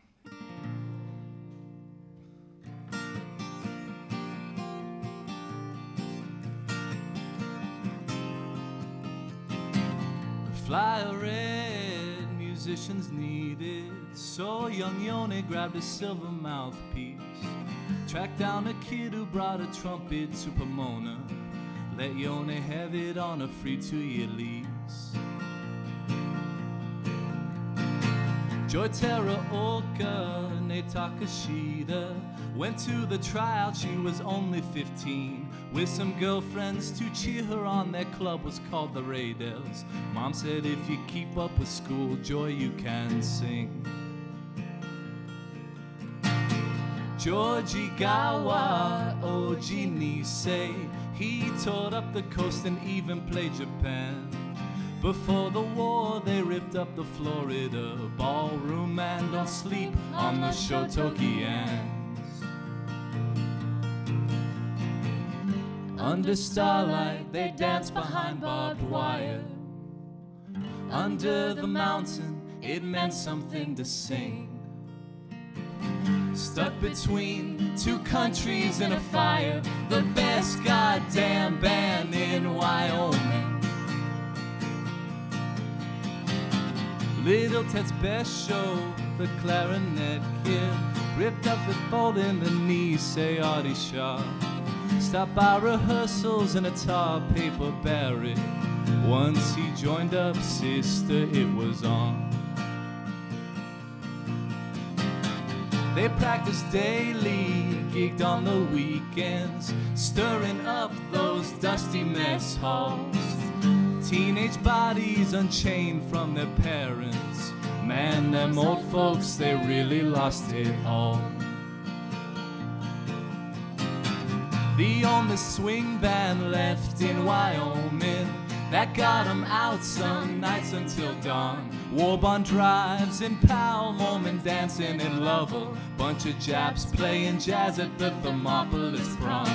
Flyer red musicians needed, so young Yone grabbed a silver mouthpiece, tracked down a kid who brought a trumpet to Pomona, let Yone have it on a free 2-year lease. Joy Teraoka Takashida went to the tryout, she was only 15, with some girlfriends to cheer her on. Their club was called the Raydels. Mom said, if you keep up with school, Joy, you can sing. Georgie Gawa Oji Nisei, he toured up the coast and even played Japan. Before the war, they ripped up the Florida ballroom and don't sleep on the Shotokians. Under starlight, they dance behind barbed wire. Under the mountain, it meant something to sing. Stuck between two countries in a fire, the best goddamn band in Wyoming. Little Ted's best show, the clarinet kid, ripped up with fold in the knee, say Artie Shaw. Stopped by rehearsals in a tar paper barrack. Once he joined up, sister, it was on. They practiced daily, gigged on the weekends, stirring up those dusty mess halls. Teenage bodies unchained from their parents. Man, them old folks, they really lost it all. The only swing band left in Wyoming that got 'em out some nights until dawn. Warbond drives in Powell, Mormon dancing in Lovell. Bunch of Japs playing jazz at the Thermopolis prom.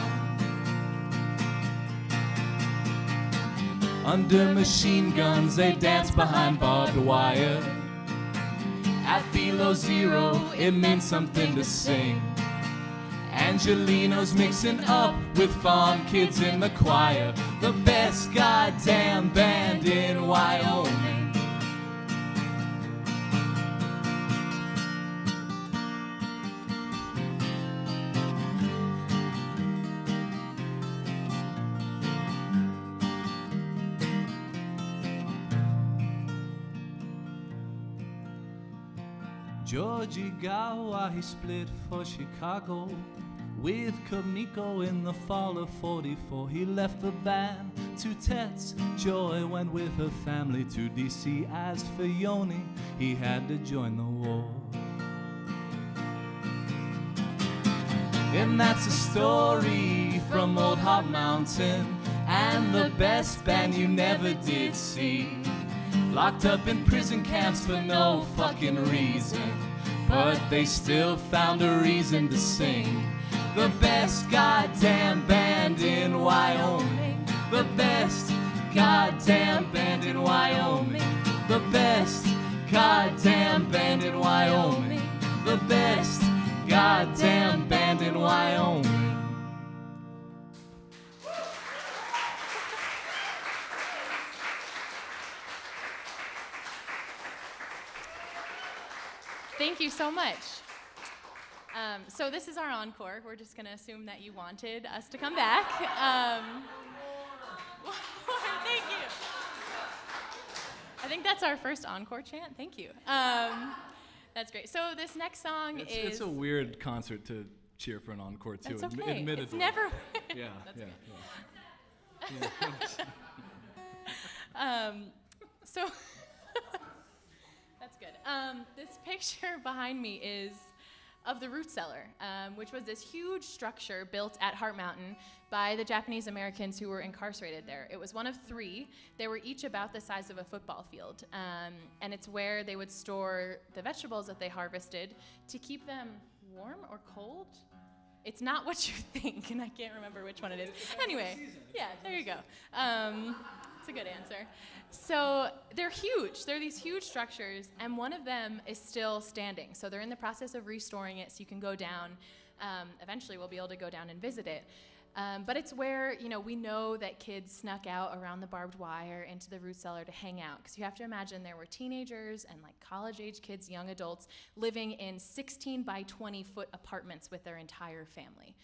Under machine guns, they dance behind barbed wire. At below zero, it means something to sing. Angelinos mixing up with farm kids in the choir. The best goddamn band in Wyoming. Georgie Gawa, he split for Chicago with Khmerica in the fall of 44. He left the band to Tets. Joy went with her family to DC. As for Yoni, he had to join the war. And that's a story from Old Hot Mountain, and the best band you never did see. Locked up in prison camps for no fucking reason, but they still found a reason to sing. The best goddamn band in Wyoming. The best goddamn band in Wyoming. The best goddamn band in Wyoming. The best goddamn band in Wyoming.
Thank you so much. So this is our encore. We're just going to assume that you wanted us to come back. Thank you. I think that's our first encore chant. Thank you. That's great. So this next song is...
It's a weird concert to cheer for an encore, too.
That's okay.
Admittedly.
It's never...
Yeah,
That's
yeah.
So... That's good. This picture behind me is of the root cellar, which was this huge structure built at Heart Mountain by the Japanese Americans who were incarcerated there. It was one of 3. They were each about the size of a football field. And it's where they would store the vegetables that they harvested to keep them warm or cold. It's not what you think, and I can't remember which one it is. Anyway, yeah, there you go. It's a good answer. So they're huge. They're these huge structures, and one of them is still standing. So they're in the process of restoring it, so you can go down. Eventually, we'll be able to go down and visit it. But it's where, we know that kids snuck out around the barbed wire into the root cellar to hang out. Because you have to imagine there were teenagers and college-age kids, young adults, living in 16 by 20-foot apartments with their entire family.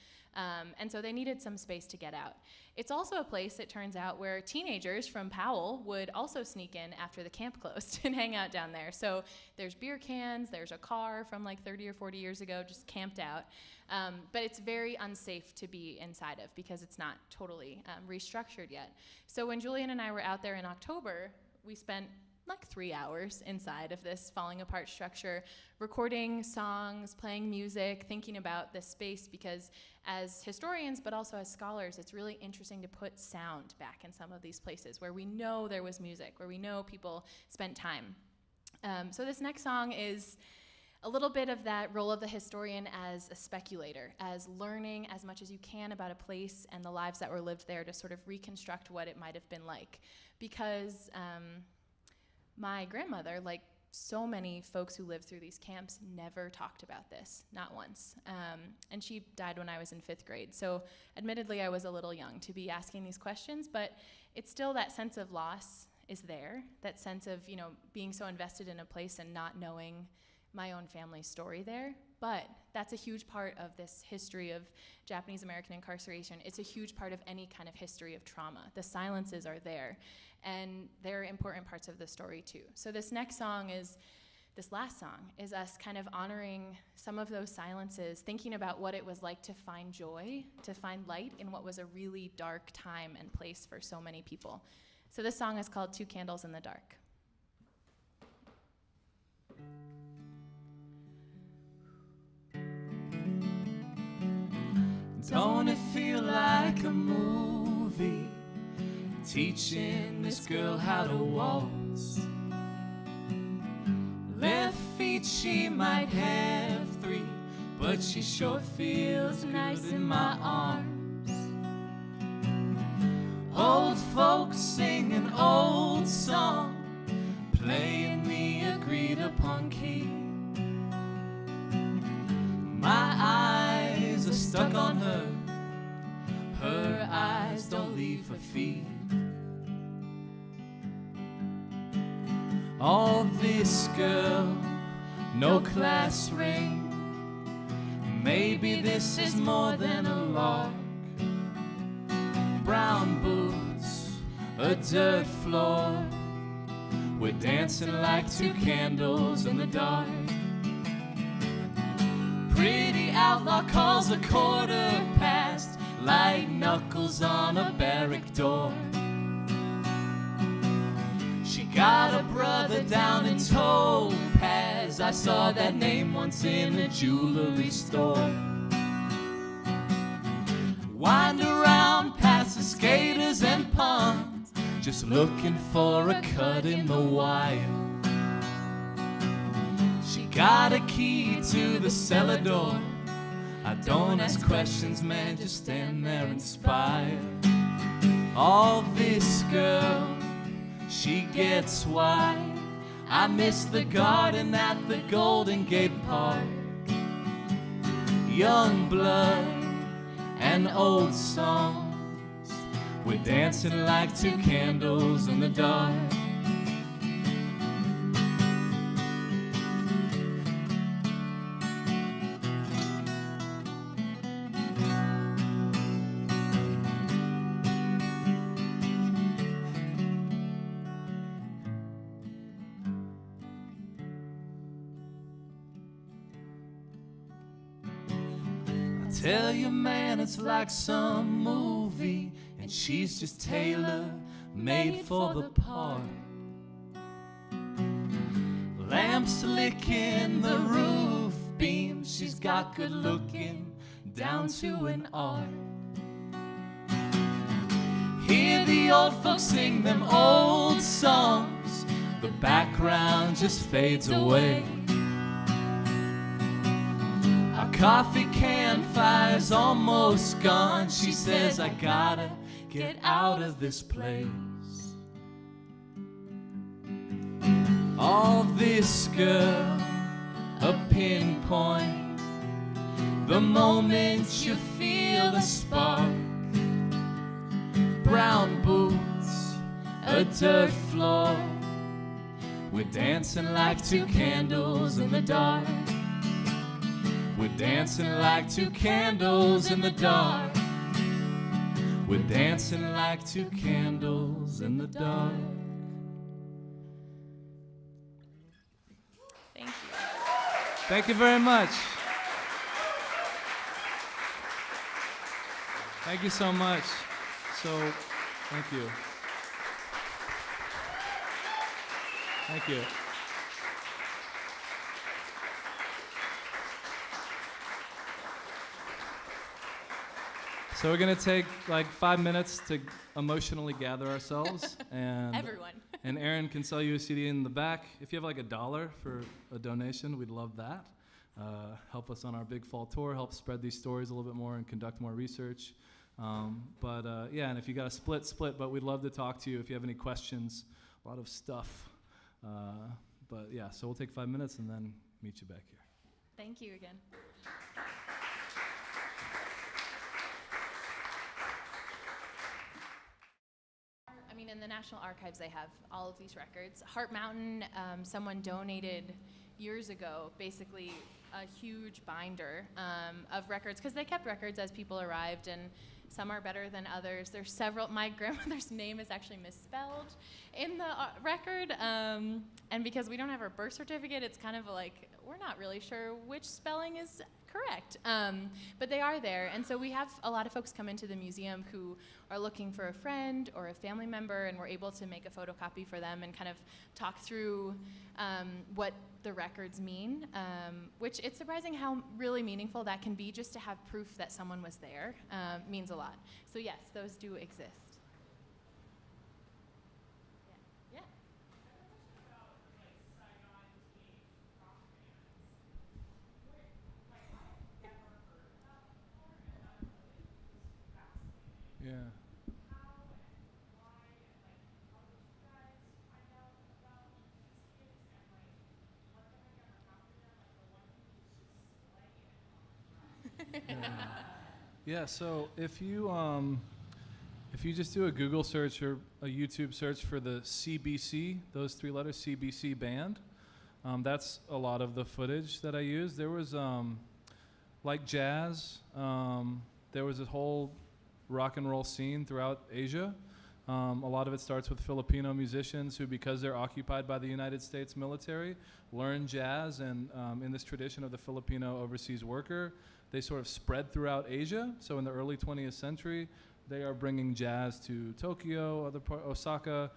And so they needed some space to get out. It's also a place, it turns out, where teenagers from Powell would also sneak in after the camp closed and hang out down there. So there's beer cans, there's a car from 30 or 40 years ago just camped out. But it's very unsafe to be inside of because it's not totally restructured yet. So when Julian and I were out there in October, we spent 3 hours inside of this falling apart structure, recording songs, playing music, thinking about this space, because as historians, but also as scholars, it's really interesting to put sound back in some of these places where we know there was music, where we know people spent time. So this next song is a little bit of that role of the historian as a speculator, as learning as much as you can about a place and the lives that were lived there to sort of reconstruct what it might have been like. Because my grandmother, like so many folks who lived through these camps, never talked about this, not once. And she died when I was in 5th grade. So admittedly, I was a little young to be asking these questions, but it's still that sense of loss is there, that sense of, being so invested in a place and not knowing my own family's story there. But that's a huge part of this history of Japanese American incarceration. It's a huge part of any kind of history of trauma. The silences are there, and they're important parts of the story too. So this last song is us kind of honoring some of those silences, thinking about what it was like to find joy, to find light in what was a really dark time and place for so many people. So this song is called 2 Candles in the Dark.
Don't it feel like a movie, teaching this girl how to waltz? Left feet she might have 3, but she sure feels nice in my arms. Old folks sing an old song, playing the agreed upon key. My eyes are stuck on her, her eyes don't leave her feet. All this girl, no class ring, maybe this is more than a lark. Brown boots, a dirt floor, we're dancing like 2 candles in the dark. Pretty outlaw calls a 1/4 like knuckles on a barrack door. She got a brother down in Topaz, I saw that name once in a jewelry store. Wind around past the skaters and punks, just looking for a cut in the wire. She got a key to the cellar door, I don't ask questions, man, just stand there inspired. All this girl, she gets why I miss the garden at the Golden Gate Park. Young blood and old songs. We're dancing like two candles in the dark. Tell you, man, it's like some movie, and she's just tailor-made for the part. Lamps licking the roof beams, she's got good looking down to an art. Hear the old folks sing them old songs, the background just fades away. Coffee can fire's almost gone. She says, I gotta get out of this place. All this, girl, a pinpoint. The moment you feel the spark. Brown boots, a dirt floor. We're dancing like two candles in the dark. We're dancing like two candles in the dark. We're dancing like two candles in the dark.
Thank you.
Thank you very much. Thank you so much. So, thank you. Thank you. So we're gonna take like 5 minutes to emotionally gather ourselves, and
Everyone.
and Erin can sell you a CD in the back. If you have like $1 for a donation, we'd love that. Help us on our big fall tour, help spread these stories a little bit more and conduct more research. Yeah, and if you got a split, but we'd love to talk to you if you have any questions, a lot of stuff. But yeah, so we'll take 5 minutes and then meet you back here.
Thank you again. I mean, in the National Archives, they have all of these records. Heart Mountain, someone donated years ago, basically a huge binder of records, because they kept records as people arrived, and some are better than others. There's several. My grandmother's name is actually misspelled in the record, and because we don't have her birth certificate, it's kind of like, we're not really sure which spelling is correct, but they are there. And so we have a lot of folks come into the museum who are looking for a friend or a family member, and we're able to make a photocopy for them and kind of talk through what the records mean, which it's surprising how really meaningful that can be. Just to have proof that someone was there means a lot. So yes, those do exist. Yeah.
Yeah. Yeah, so if you just do a Google search or a YouTube search for the CBC, those 3 letters, CBC band, that's a lot of the footage that I used. There was like jazz, there was a whole rock and roll scene throughout Asia. A lot of it starts with Filipino musicians who, because they're occupied by the United States military, learn jazz, and in this tradition of the Filipino overseas worker, they sort of spread throughout Asia. So in the early 20th century, they are bringing jazz to Tokyo, Osaka,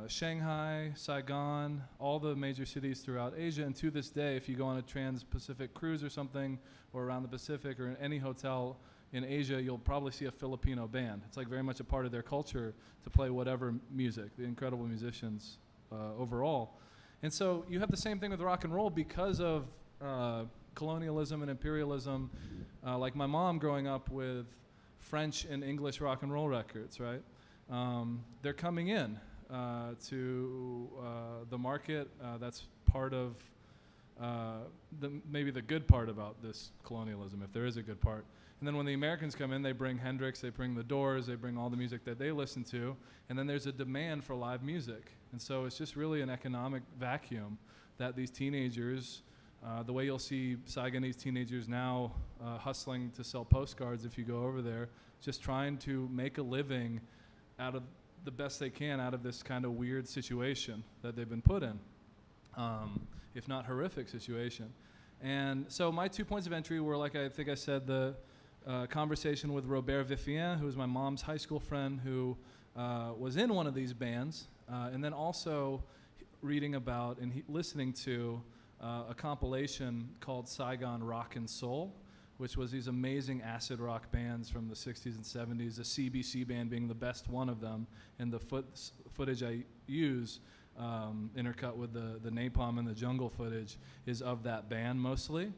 Shanghai, Saigon, all the major cities throughout Asia. And to this day, if you go on a trans-Pacific cruise or something, or around the Pacific, or in any hotel in Asia, you'll probably see a Filipino band. It's like very much a part of their culture to play whatever music, the incredible musicians overall. And so you have the same thing with rock and roll because of colonialism and imperialism. Like my mom growing up with French and English rock and roll records, right? They're coming in. to the market. That's part of maybe the good part about this colonialism, if there is a good part. And then when the Americans come in, they bring Hendrix, they bring the Doors, they bring all the music that they listen to, and then there's a demand for live music. And so it's just really an economic vacuum that these teenagers, the way you'll see Saigonese teenagers now hustling to sell postcards if you go over there, just trying to make a living out of the best they can out of this kind of weird situation that they've been put in, if not horrific situation. And so my 2 points of entry were, like I think I said, the conversation with Robert Vifien, who was my mom's high school friend who was in one of these bands, and then also reading about and listening to a compilation called Saigon Rock and Soul, which was these amazing acid rock bands from the 60s and 70s, the CBC band being the best one of them, and the footage I use intercut with the Napalm and the Jungle footage is of that band mostly.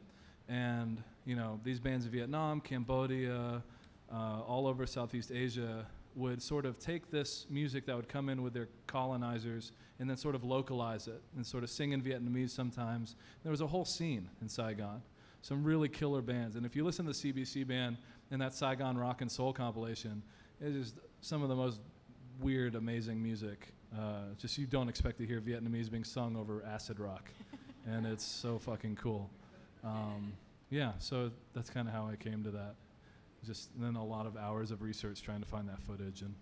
And you know, these bands in Vietnam, Cambodia, all over Southeast Asia would sort of take this music that would come in with their colonizers and then sort of localize it and sort of sing in Vietnamese sometimes. There was a whole scene in Saigon, some really killer bands. And if you listen to the CBC band in that Saigon Rock and Soul compilation, it is some of the most weird, amazing music. Just you don't expect to hear Vietnamese being sung over acid rock. And it's so fucking cool. Yeah, so that's kind of how I came to that. Just then a lot of hours of research trying to find that footage and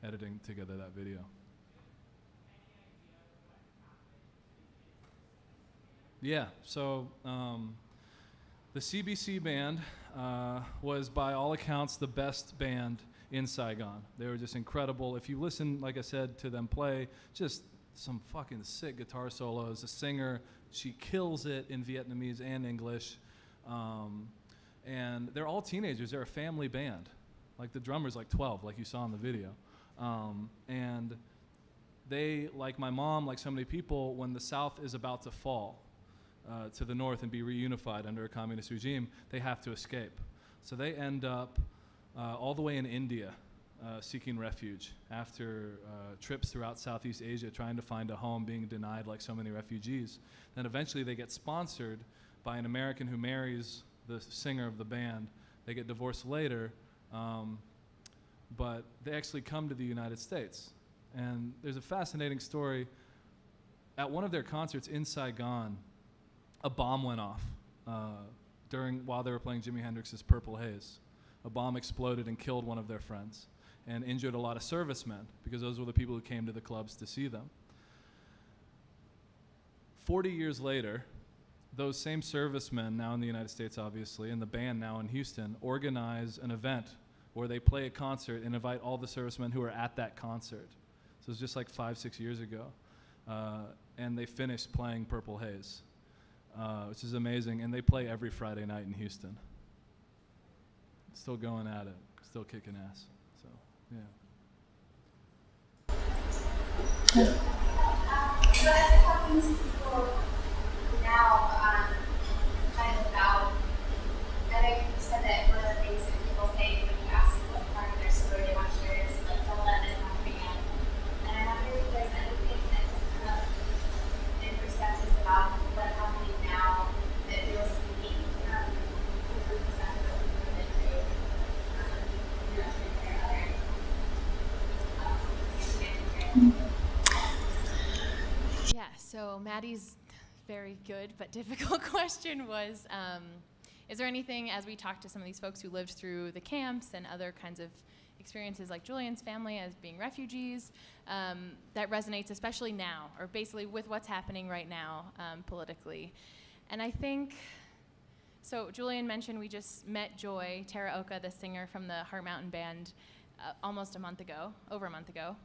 editing together that video. Yeah, so the CBC band was by all accounts the best band in Saigon. They were just incredible. If you listen, like I said, to them play, just some fucking sick guitar solos. The singer, she kills it in Vietnamese and English. And they're all teenagers. They're a family band. Like the drummer's like 12, like you saw in the video. And they, like my mom, like so many people, when the South is about to fall to the North and be reunified under a communist regime, they have to escape. So they end up all the way in India seeking refuge after trips throughout Southeast Asia trying to find a home, being denied like so many refugees. Then eventually they get sponsored by an American who marries the singer of the band. They get divorced later, but they actually come to the United States. And there's a fascinating story. At one of their concerts in Saigon, a bomb went off while they were playing Jimi Hendrix's Purple Haze. A bomb exploded and killed one of their friends and injured a lot of servicemen because those were the people who came to the clubs to see them. 40 years later, those same servicemen, now in the United States obviously, and the band now in Houston, organize an event where they play a concert and invite all the servicemen who are at that concert. So it was just like 5-6 years ago. And they finished playing Purple Haze, which is amazing. And they play every Friday night in Houston. Still going at it, still kicking ass. So, yeah.
So as I'm talking to people now, kind of about, I know you said that one of the things that people say when you ask what part of their story they want to share is like, don't let this happen again. And I wonder if there's anything that has come up in perspectives about what's happening now that feels unique from the perspective of what we've been through, to compare other
Yeah, so Maddie's very good but difficult question was, is there anything, as we talked to some of these folks who lived through the camps and other kinds of experiences like Julian's family as being refugees, that resonates especially now, or basically with what's happening right now politically? And I think, so Julian mentioned we just met Joy Teraoka, the singer from the Heart Mountain Band, over a month ago.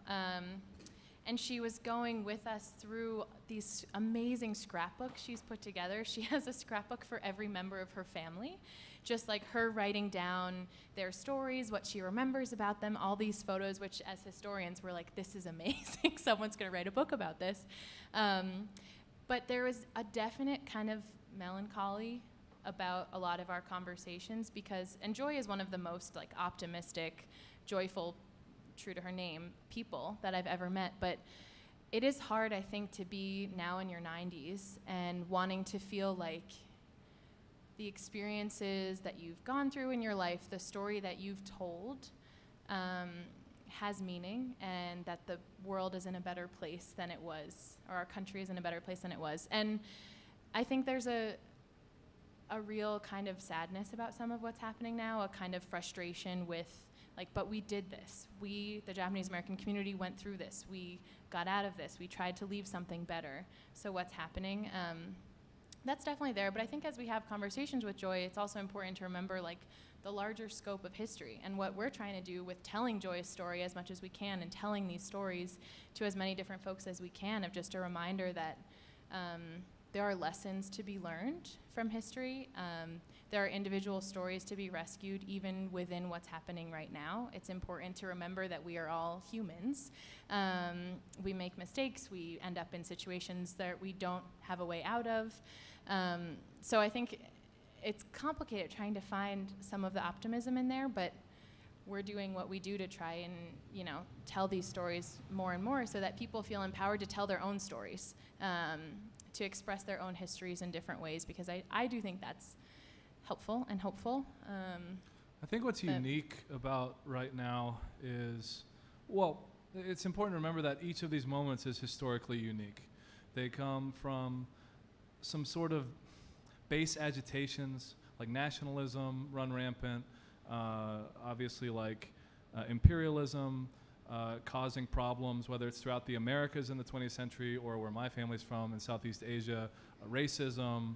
And she was going with us through these amazing scrapbooks she's put together. She has a scrapbook for every member of her family, just like her writing down their stories, what she remembers about them, all these photos, which as historians, we're like, this is amazing. Someone's gonna write a book about this. But there was a definite kind of melancholy about a lot of our conversations because, and Joy is one of the most like optimistic, joyful true to her name, people that I've ever met. But it is hard, I think, to be now in your 90s and wanting to feel like the experiences that you've gone through in your life, the story that you've told, has meaning, and that the world is in a better place than it was, or our country is in a better place than it was. And I think there's a real kind of sadness about some of what's happening now, a kind of frustration with, like, but we did this. We, the Japanese American community, went through this. We got out of this. We tried to leave something better. So what's happening? That's definitely there, but I think as we have conversations with Joy, it's also important to remember, like, the larger scope of history and what we're trying to do with telling Joy's story as much as we can and telling these stories to as many different folks as we can, of just a reminder that there are lessons to be learned from history. There are individual stories to be rescued even within what's happening right now. It's important to remember that we are all humans. We make mistakes. We end up in situations that we don't have a way out of. So I think it's complicated trying to find some of the optimism in there, but we're doing what we do to try and, you know, tell these stories more and more so that people feel empowered to tell their own stories, to express their own histories in different ways, because I do think that's helpful and hopeful.
I think what's unique about right now is, well, it's important to remember that each of these moments is historically unique. They come from some sort of base agitations, like nationalism run rampant, obviously like imperialism causing problems, whether it's throughout the Americas in the 20th century or where my family's from in Southeast Asia, racism,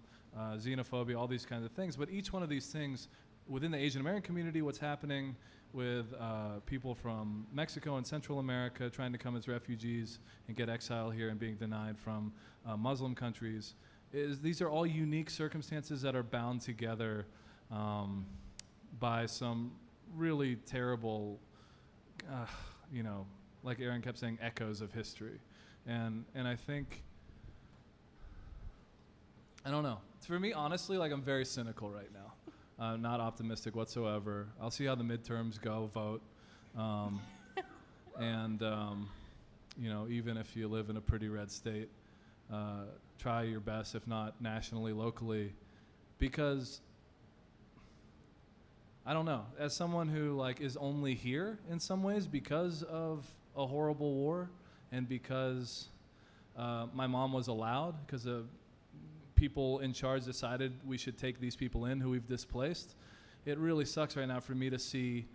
xenophobia, all these kinds of things. But each one of these things within the Asian American community, what's happening with people from Mexico and Central America trying to come as refugees and get exile here and being denied from Muslim countries, these are all unique circumstances that are bound together by some really terrible, you know, like Erin kept saying, echoes of history. And I think, I don't know. For me, honestly, like, I'm very cynical right now. Not optimistic whatsoever. I'll see how the midterms go, vote. And, you know, even if you live in a pretty red state, try your best, if not nationally, locally, because I don't know, as someone who, like, is only here in some ways because of a horrible war and because my mom was allowed, because the people in charge decided we should take these people in who we've displaced, it really sucks right now for me to see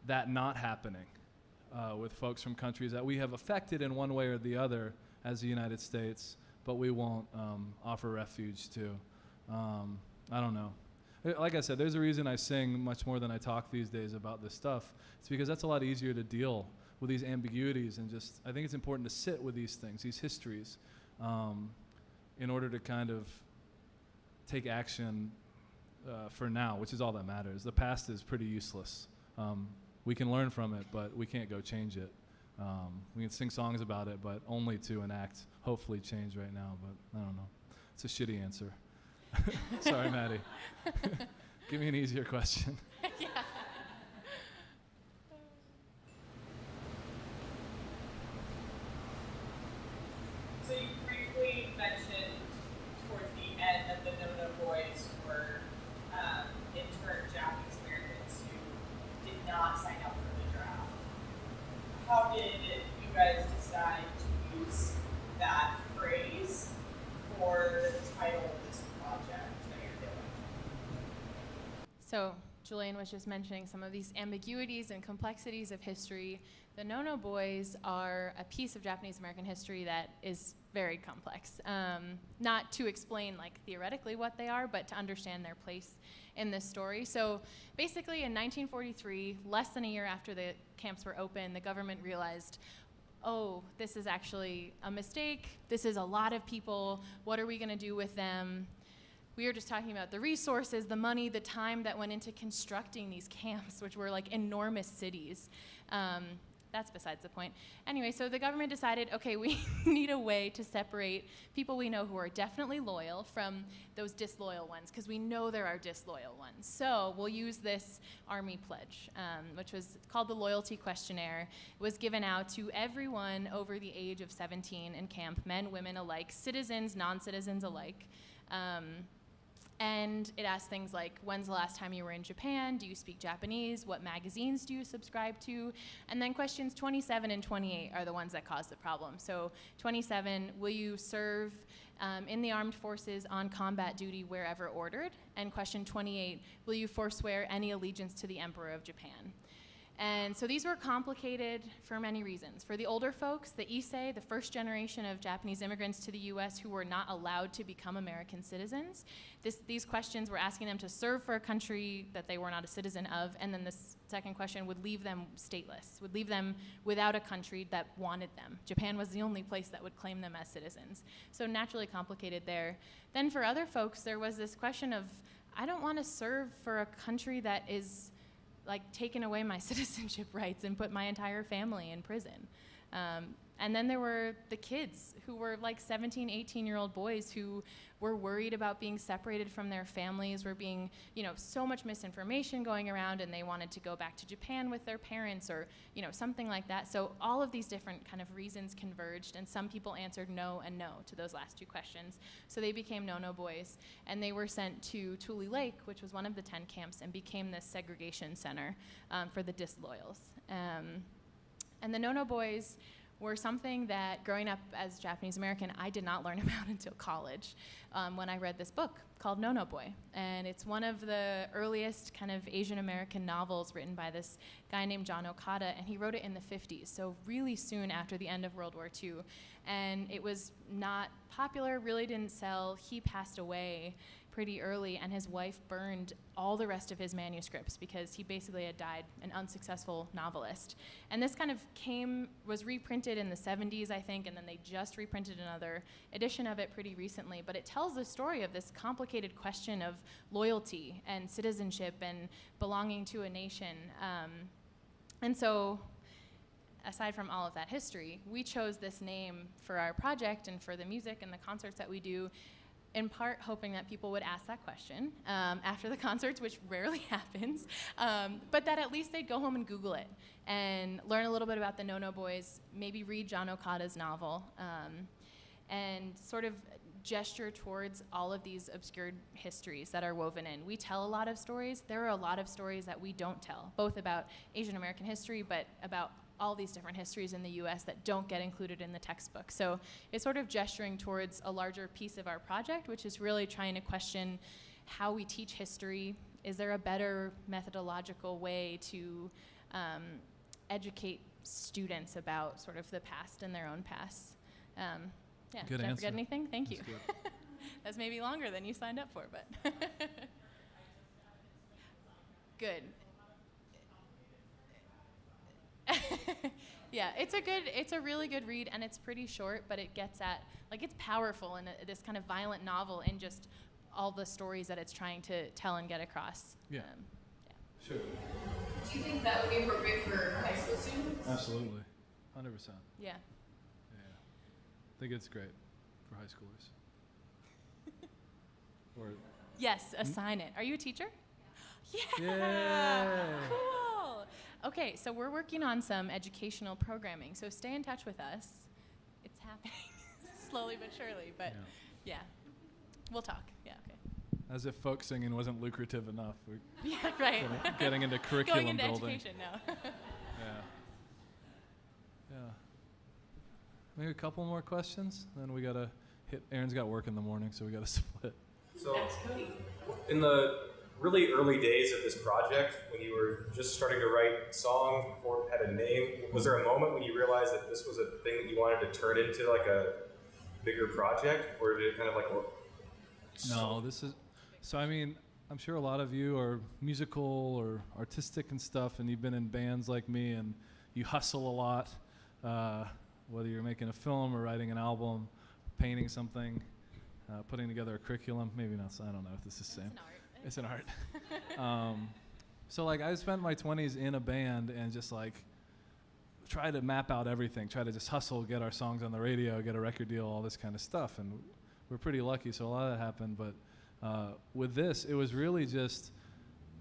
that not happening with folks from countries that we have affected in one way or the other as the United States, but we won't offer refuge to. I don't know. Like I said, there's a reason I sing much more than I talk these days about this stuff. It's because that's a lot easier to deal with these ambiguities, and just, I think it's important to sit with these things, these histories, in order to kind of take action for now, which is all that matters. The past is pretty useless. We can learn from it, but we can't go change it. We can sing songs about it, but only to enact, hopefully, change right now. But I don't know. It's a shitty answer. Sorry, Maddie. Give me an easier question.
Yeah.
So you briefly mentioned towards the end that the No-No Boys were intern Japanese Americans who did not sign up for the draft. How did you guys decide to use that phrase for the title of this project that you're doing?
So Julian was just mentioning some of these ambiguities and complexities of history. The No-No Boys are a piece of Japanese American history that is very complex. Not to explain, like, theoretically what they are, but to understand their place in this story. So basically in 1943, less than a year after the camps were open, the government realized, oh, this is actually a mistake. This is a lot of people. What are we going to do with them? We were just talking about the resources, the money, the time that went into constructing these camps, which were like enormous cities. that's besides the point. Anyway, so the government decided, okay, we need a way to separate people we know who are definitely loyal from those disloyal ones, because we know there are disloyal ones. So we'll use this Army pledge, which was called the Loyalty Questionnaire. It was given out to everyone over the age of 17 in camp, men, women alike, citizens, non-citizens alike. And it asks things like, when's the last time you were in Japan? Do you speak Japanese? What magazines do you subscribe to? And then questions 27 and 28 are the ones that cause the problem. So 27, will you serve in the armed forces on combat duty wherever ordered? And question 28, will you forswear any allegiance to the Emperor of Japan? And so these were complicated for many reasons. For the older folks, the Issei, the first generation of Japanese immigrants to the US who were not allowed to become American citizens, these questions were asking them to serve for a country that they were not a citizen of, and then this second question would leave them stateless, would leave them without a country that wanted them. Japan was the only place that would claim them as citizens. So naturally complicated there. Then for other folks, there was this question of, I don't want to serve for a country that is like taken away my citizenship rights and put my entire family in prison. And then there were the kids who were like 17, 18-year-old boys who were worried about being separated from their families, were being, so much misinformation going around, and they wanted to go back to Japan with their parents or, something like that. So all of these different kind of reasons converged, and some people answered no and no to those last two questions. So they became no-no boys, and they were sent to Tule Lake, which was one of the 10 camps, and became this segregation center for the disloyals. And the no-no boys were something that, growing up as Japanese American, I did not learn about until college when I read this book called No No Boy. And it's one of the earliest kind of Asian American novels written by this guy named John Okada, and he wrote it in the 50s, so really soon after the end of World War II. And it was not popular, really didn't sell. He passed away pretty early, and his wife burned all the rest of his manuscripts because he basically had died an unsuccessful novelist. And this kind of was reprinted in the 70s, I think, and then they just reprinted another edition of it pretty recently. But it tells the story of this complicated question of loyalty and citizenship and belonging to a nation. And so, aside from all of that history, we chose this name for our project and for the music and the concerts that we do, in part hoping that people would ask that question after the concerts, which rarely happens, but that at least they'd go home and Google it and learn a little bit about the No-No Boys, maybe read John Okada's novel, and sort of gesture towards all of these obscured histories that are woven in. We tell a lot of stories. There are a lot of stories that we don't tell, both about Asian American history, but about all these different histories in the US that don't get included in the textbook. So it's sort of gesturing towards a larger piece of our project, which is really trying to question how we teach history. Is there a better methodological way to educate students about sort of the past and their own past? Yeah,
Good
did I
answer.
forget anything? Thank you.
That's good.
That's maybe longer than you signed up for, but. Good. Yeah, it's a really good read, and it's pretty short, but it gets at, it's powerful in this kind of violent novel in just all the stories that it's trying to tell and get across.
Yeah. Sure.
Do you think that would be appropriate for high school students?
Absolutely. 100%.
Yeah.
Yeah. I think it's great for high schoolers. Or
Yes, assign it. Are you a teacher? Yeah.
Yeah.
Cool. Okay, so we're working on some educational programming, so stay in touch with us. It's happening slowly but surely, but yeah. We'll talk. Yeah, okay.
As if folk singing wasn't lucrative enough. We're
Yeah, right.
getting into curriculum
Going into
building.
education now.
Yeah. Yeah. Maybe a couple more questions, then we gotta hit. Erin's got work in the morning, so we gotta split.
So, in the really early days of this project, when you were just starting to write songs before it had a name, was there a moment when you realized that this was a thing that you wanted to turn into like a bigger project, or did it kind of like?
No, this is. So I mean, I'm sure a lot of you are musical or artistic and stuff, and you've been in bands like me, and you hustle a lot. Whether you're making a film or writing an album, painting something, putting together a curriculum. Maybe not. I don't know if this is the same. It's an art. So I spent my 20s in a band and just try to map out everything, try to just hustle, get our songs on the radio, get a record deal, all this kind of stuff. And we're pretty lucky, so a lot of that happened. But with this, it was really just,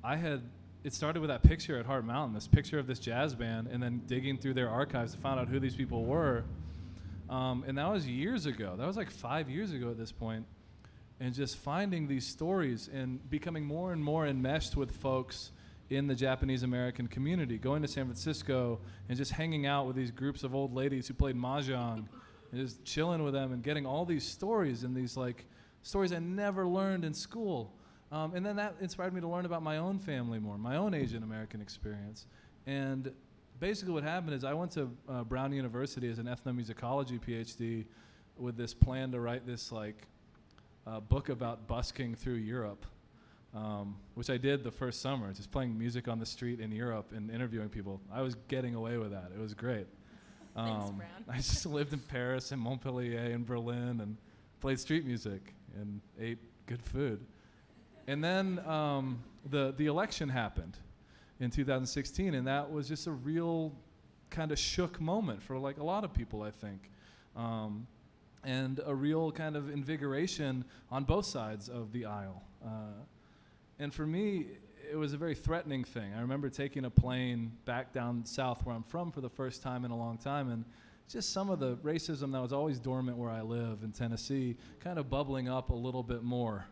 it started with that picture at Heart Mountain, this picture of this jazz band, and then digging through their archives to find out who these people were. And that was years ago. That was like 5 years ago at this point. And just finding these stories and becoming more and more enmeshed with folks in the Japanese American community, going to San Francisco and just hanging out with these groups of old ladies who played mahjong and just chilling with them and getting all these stories and these like stories I never learned in school. And then that inspired me to learn about my own family more, my own Asian American experience. And basically what happened is I went to Brown University as an ethnomusicology PhD with this plan to write this like book about busking through Europe, which I did the first summer, just playing music on the street in Europe and interviewing people. I was getting away with that. It was great.
Thanks, Brown.
I just lived in Paris and Montpellier and Berlin and played street music and ate good food. And then the election happened in 2016, and that was just a real kind of shook moment for like a lot of people, I think. And a real kind of invigoration on both sides of the aisle. And for me, it was a very threatening thing. I remember taking a plane back down south where I'm from for the first time in a long time, and just some of the racism that was always dormant where I live in Tennessee kind of bubbling up a little bit more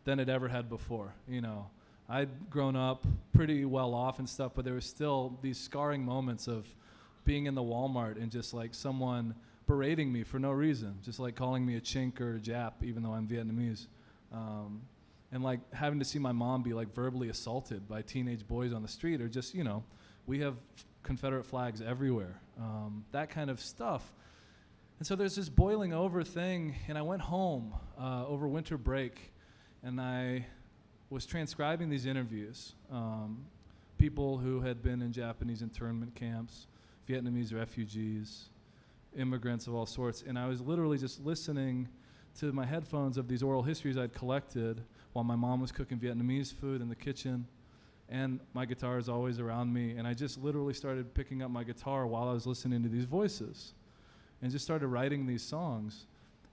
than it ever had before. You know, I'd grown up pretty well off and stuff, but there was still these scarring moments of being in the Walmart and just like someone berating me for no reason, just like calling me a chink or a Jap, even though I'm Vietnamese. And like having to see my mom be like verbally assaulted by teenage boys on the street, or just, you know, we have Confederate flags everywhere, that kind of stuff. And so there's this boiling over thing, and I went home over winter break, and I was transcribing these interviews, people who had been in Japanese internment camps, Vietnamese refugees, immigrants of all sorts, and I was literally just listening to my headphones of these oral histories I'd collected while my mom was cooking Vietnamese food in the kitchen, and my guitar is always around me, and I just literally started picking up my guitar while I was listening to these voices and just started writing these songs.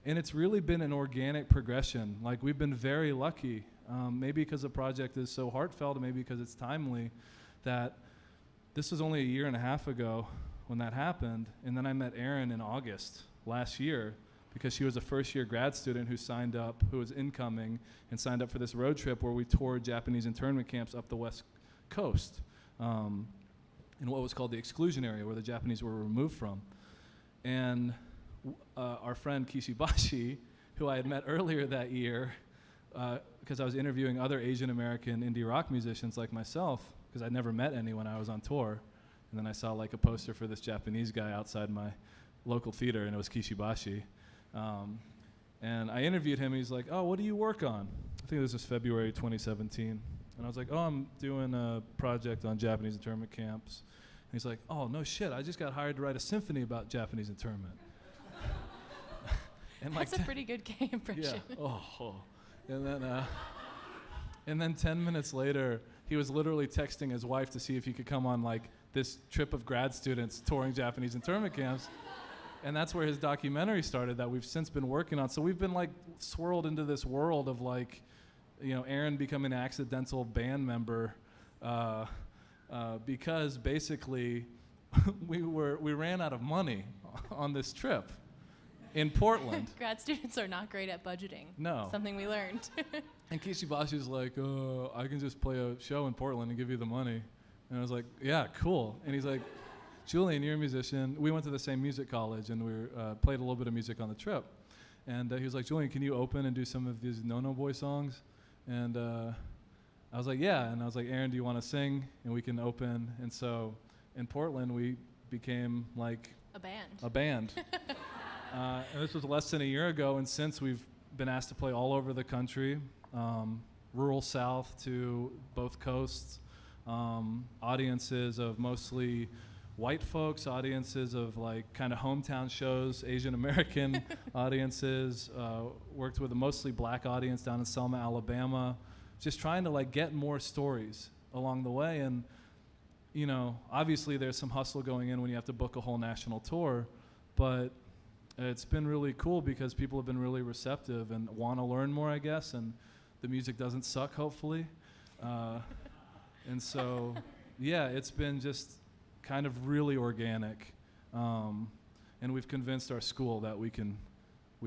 And it's really been an organic progression. Like, we've been very lucky, maybe because the project is so heartfelt, and maybe because it's timely, that this was only a year and a half ago when that happened, and then I met Erin in August last year because she was a first-year grad student who signed up, who was incoming, and signed up for this road trip where we toured Japanese internment camps up the West Coast in what was called the exclusion area, where the Japanese were removed from. And our friend Kishibashi, who I had met earlier that year, because I was interviewing other Asian American indie rock musicians like myself, because I'd never met any when I was on tour. And then I saw like a poster for this Japanese guy outside my local theater, and it was Kishibashi. And I interviewed him, and he's like, "Oh, what do you work on?" I think this was February 2017. And I was like, "Oh, I'm doing a project on Japanese internment camps." And he's like, "Oh, no shit, I just got hired to write a symphony about Japanese internment." And
That's a pretty good K impression.
Yeah. Oh. And then 10 minutes later, he was literally texting his wife to see if he could come on like this trip of grad students touring Japanese internment camps. And that's where his documentary started that we've since been working on. So we've been like swirled into this world of like, you know, Erin becoming an accidental band member because basically we ran out of money on this trip in Portland.
Grad students are not great at budgeting.
No.
Something we learned.
And Kishibashi's like, I can just play a show in Portland and give you the money. And I was like, yeah, cool. And he's like, Julian, you're a musician. We went to the same music college, and we played a little bit of music on the trip. And he was like, Julian, can you open and do some of these No Boy songs? And I was like, yeah. And I was like, Erin, do you want to sing? And we can open. And so in Portland, we became like a band. And this was less than a year ago, and since we've been asked to play all over the country, rural South to both coasts, audiences of mostly white folks, audiences of like kind of hometown shows, Asian American audiences, worked with a mostly black audience down in Selma, Alabama, just trying to like get more stories along the way. And you know, obviously there's some hustle going in when you have to book a whole national tour, but it's been really cool because people have been really receptive and want to learn more, I guess, and the music doesn't suck, hopefully. And so, yeah, it's been just kind of really organic. And we've convinced our school that we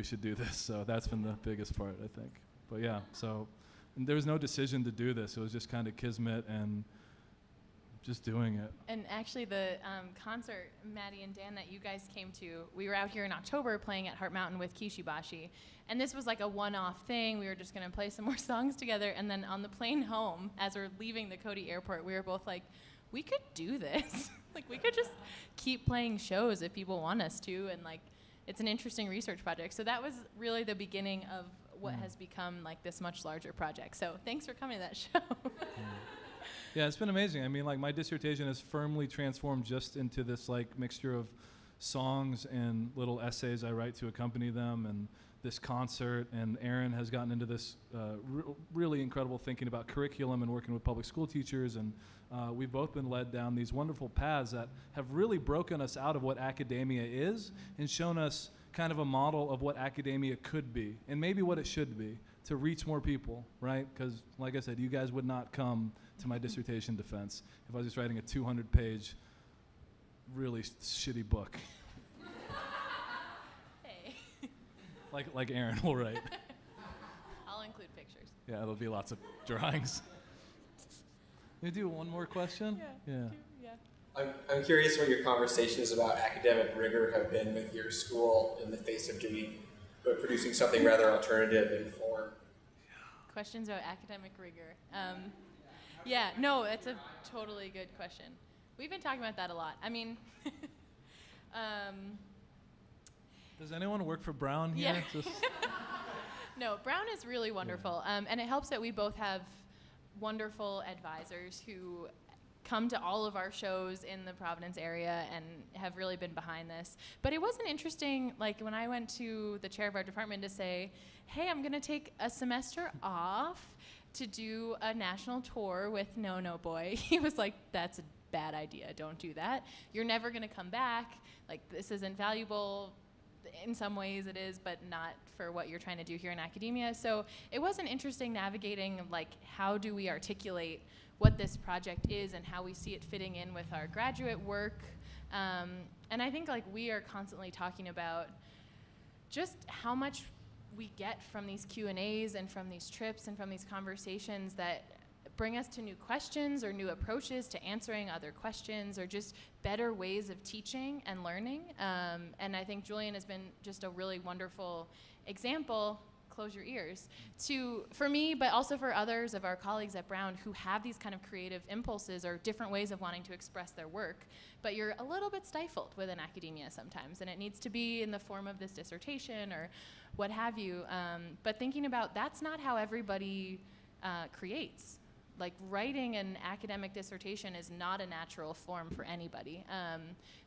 should do this. So that's been the biggest part, I think. But yeah, so there was no decision to do this. It was just kind of kismet and just doing it.
And actually the concert, Maddie and Dan, that you guys came to, we were out here in October playing at Heart Mountain with Kishibashi. And this was like a one-off thing. We were just going to play some more songs together. And then on the plane home, as we're leaving the Cody airport, we were both like, we could do this. Like, we could just keep playing shows if people want us to. And like, it's an interesting research project. So that was really the beginning of what has become like this much larger project. So thanks for coming to that show.
Yeah, it's been amazing. I mean, like, my dissertation has firmly transformed just into this like mixture of songs and little essays I write to accompany them, and this concert. And Erin has gotten into this really incredible thinking about curriculum and working with public school teachers. And we've both been led down these wonderful paths that have really broken us out of what academia is and shown us kind of a model of what academia could be and maybe what it should be to reach more people, right? Because, like I said, you guys would not come to my dissertation defense if I was just writing a 200-page, really shitty book.
Hey.
Like Erin will write.
I'll include pictures.
Yeah, there'll be lots of drawings. Can you do one more question? Yeah.
I'm curious what your conversations about academic rigor have been with your school in the face of producing something rather alternative in form.
Questions about academic rigor. Yeah, no, it's a totally good question. We've been talking about that a lot. I mean,
Does anyone work for Brown here?
Yeah.
Just
No, Brown is really wonderful. And it helps that we both have wonderful advisors who come to all of our shows in the Providence area and have really been behind this. But it wasn't interesting, like when I went to the chair of our department to say, hey, I'm gonna take a semester off to do a national tour with No No Boy. He was like, that's a bad idea, don't do that. You're never gonna come back. Like, this isn't valuable. In some ways it is, but not for what you're trying to do here in academia. So it wasn't interesting navigating, like, how do we articulate what this project is and how we see it fitting in with our graduate work. And I think, like, we are constantly talking about just how much we get from these Q&As and from these trips and from these conversations that bring us to new questions or new approaches to answering other questions or just better ways of teaching and learning. And I think Julian has been just a really wonderful example, close your ears, for me, but also for others of our colleagues at Brown who have these kind of creative impulses or different ways of wanting to express their work, but you're a little bit stifled within academia sometimes, and it needs to be in the form of this dissertation or what have you. But thinking about that's not how everybody creates. Like, writing an academic dissertation is not a natural form for anybody.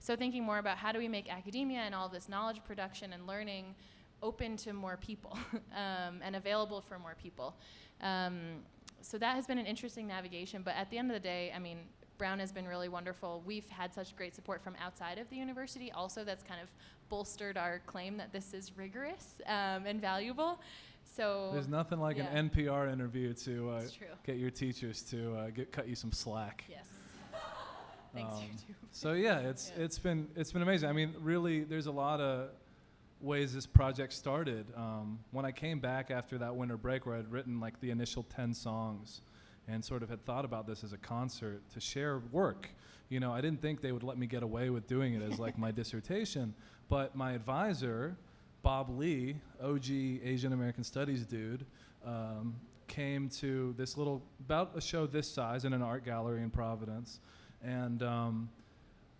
So thinking more about how do we make academia and all this knowledge production and learning open to more people and available for more people. So that has been an interesting navigation, but at the end of the day, I mean, Brown has been really wonderful. We've had such great support from outside of the university also that's kind of bolstered our claim that this is rigorous and valuable. So
there's nothing like an NPR interview to get your teachers to cut you some slack.
Yes. Thanks, you too.
So yeah, it's been amazing. I mean, really, there's a lot of ways this project started. When I came back after that winter break, where I'd written like the initial 10 songs, and sort of had thought about this as a concert to share work. You know, I didn't think they would let me get away with doing it as like my dissertation, but my advisor, Bob Lee, OG Asian American Studies dude, came to this about a show this size in an art gallery in Providence. And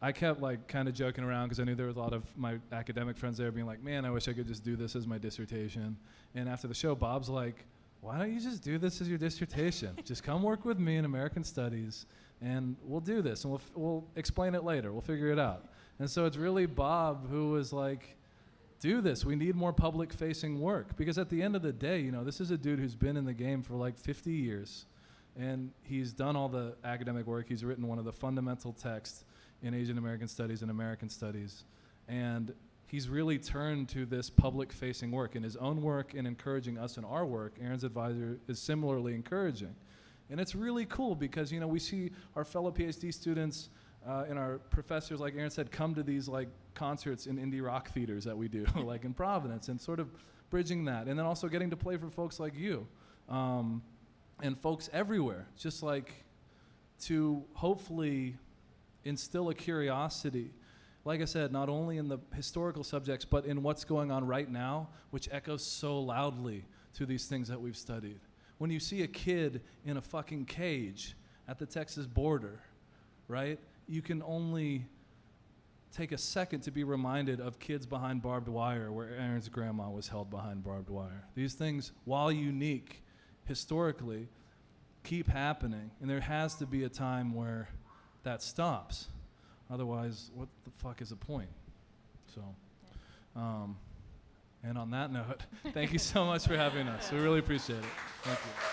I kept like kind of joking around because I knew there was a lot of my academic friends there being like, man, I wish I could just do this as my dissertation. And after the show, Bob's like, why don't you just do this as your dissertation? Just come work with me in American Studies and we'll do this and we'll explain it later. We'll figure it out. And so it's really Bob who was like, do this. We need more public-facing work. Because at the end of the day, you know, this is a dude who's been in the game for like 50 years. And he's done all the academic work. He's written one of the fundamental texts in Asian American studies and American studies. And he's really turned to this public-facing work. In his own work and encouraging us in our work, Erin's advisor is similarly encouraging. And it's really cool because, we see our fellow PhD students and our professors, like Erin said, come to these like concerts in indie rock theaters that we do, like in Providence, and sort of bridging that. And then also getting to play for folks like you and folks everywhere, just like to hopefully instill a curiosity, like I said, not only in the historical subjects, but in what's going on right now, which echoes so loudly to these things that we've studied. When you see a kid in a fucking cage at the Texas border, right, you can only take a second to be reminded of kids behind barbed wire where Erin's grandma was held behind barbed wire. These things, while unique historically, keep happening, and there has to be a time where that stops. Otherwise, what the fuck is the point? So, and on that note, thank you so much for having us. We really appreciate it. Thank you.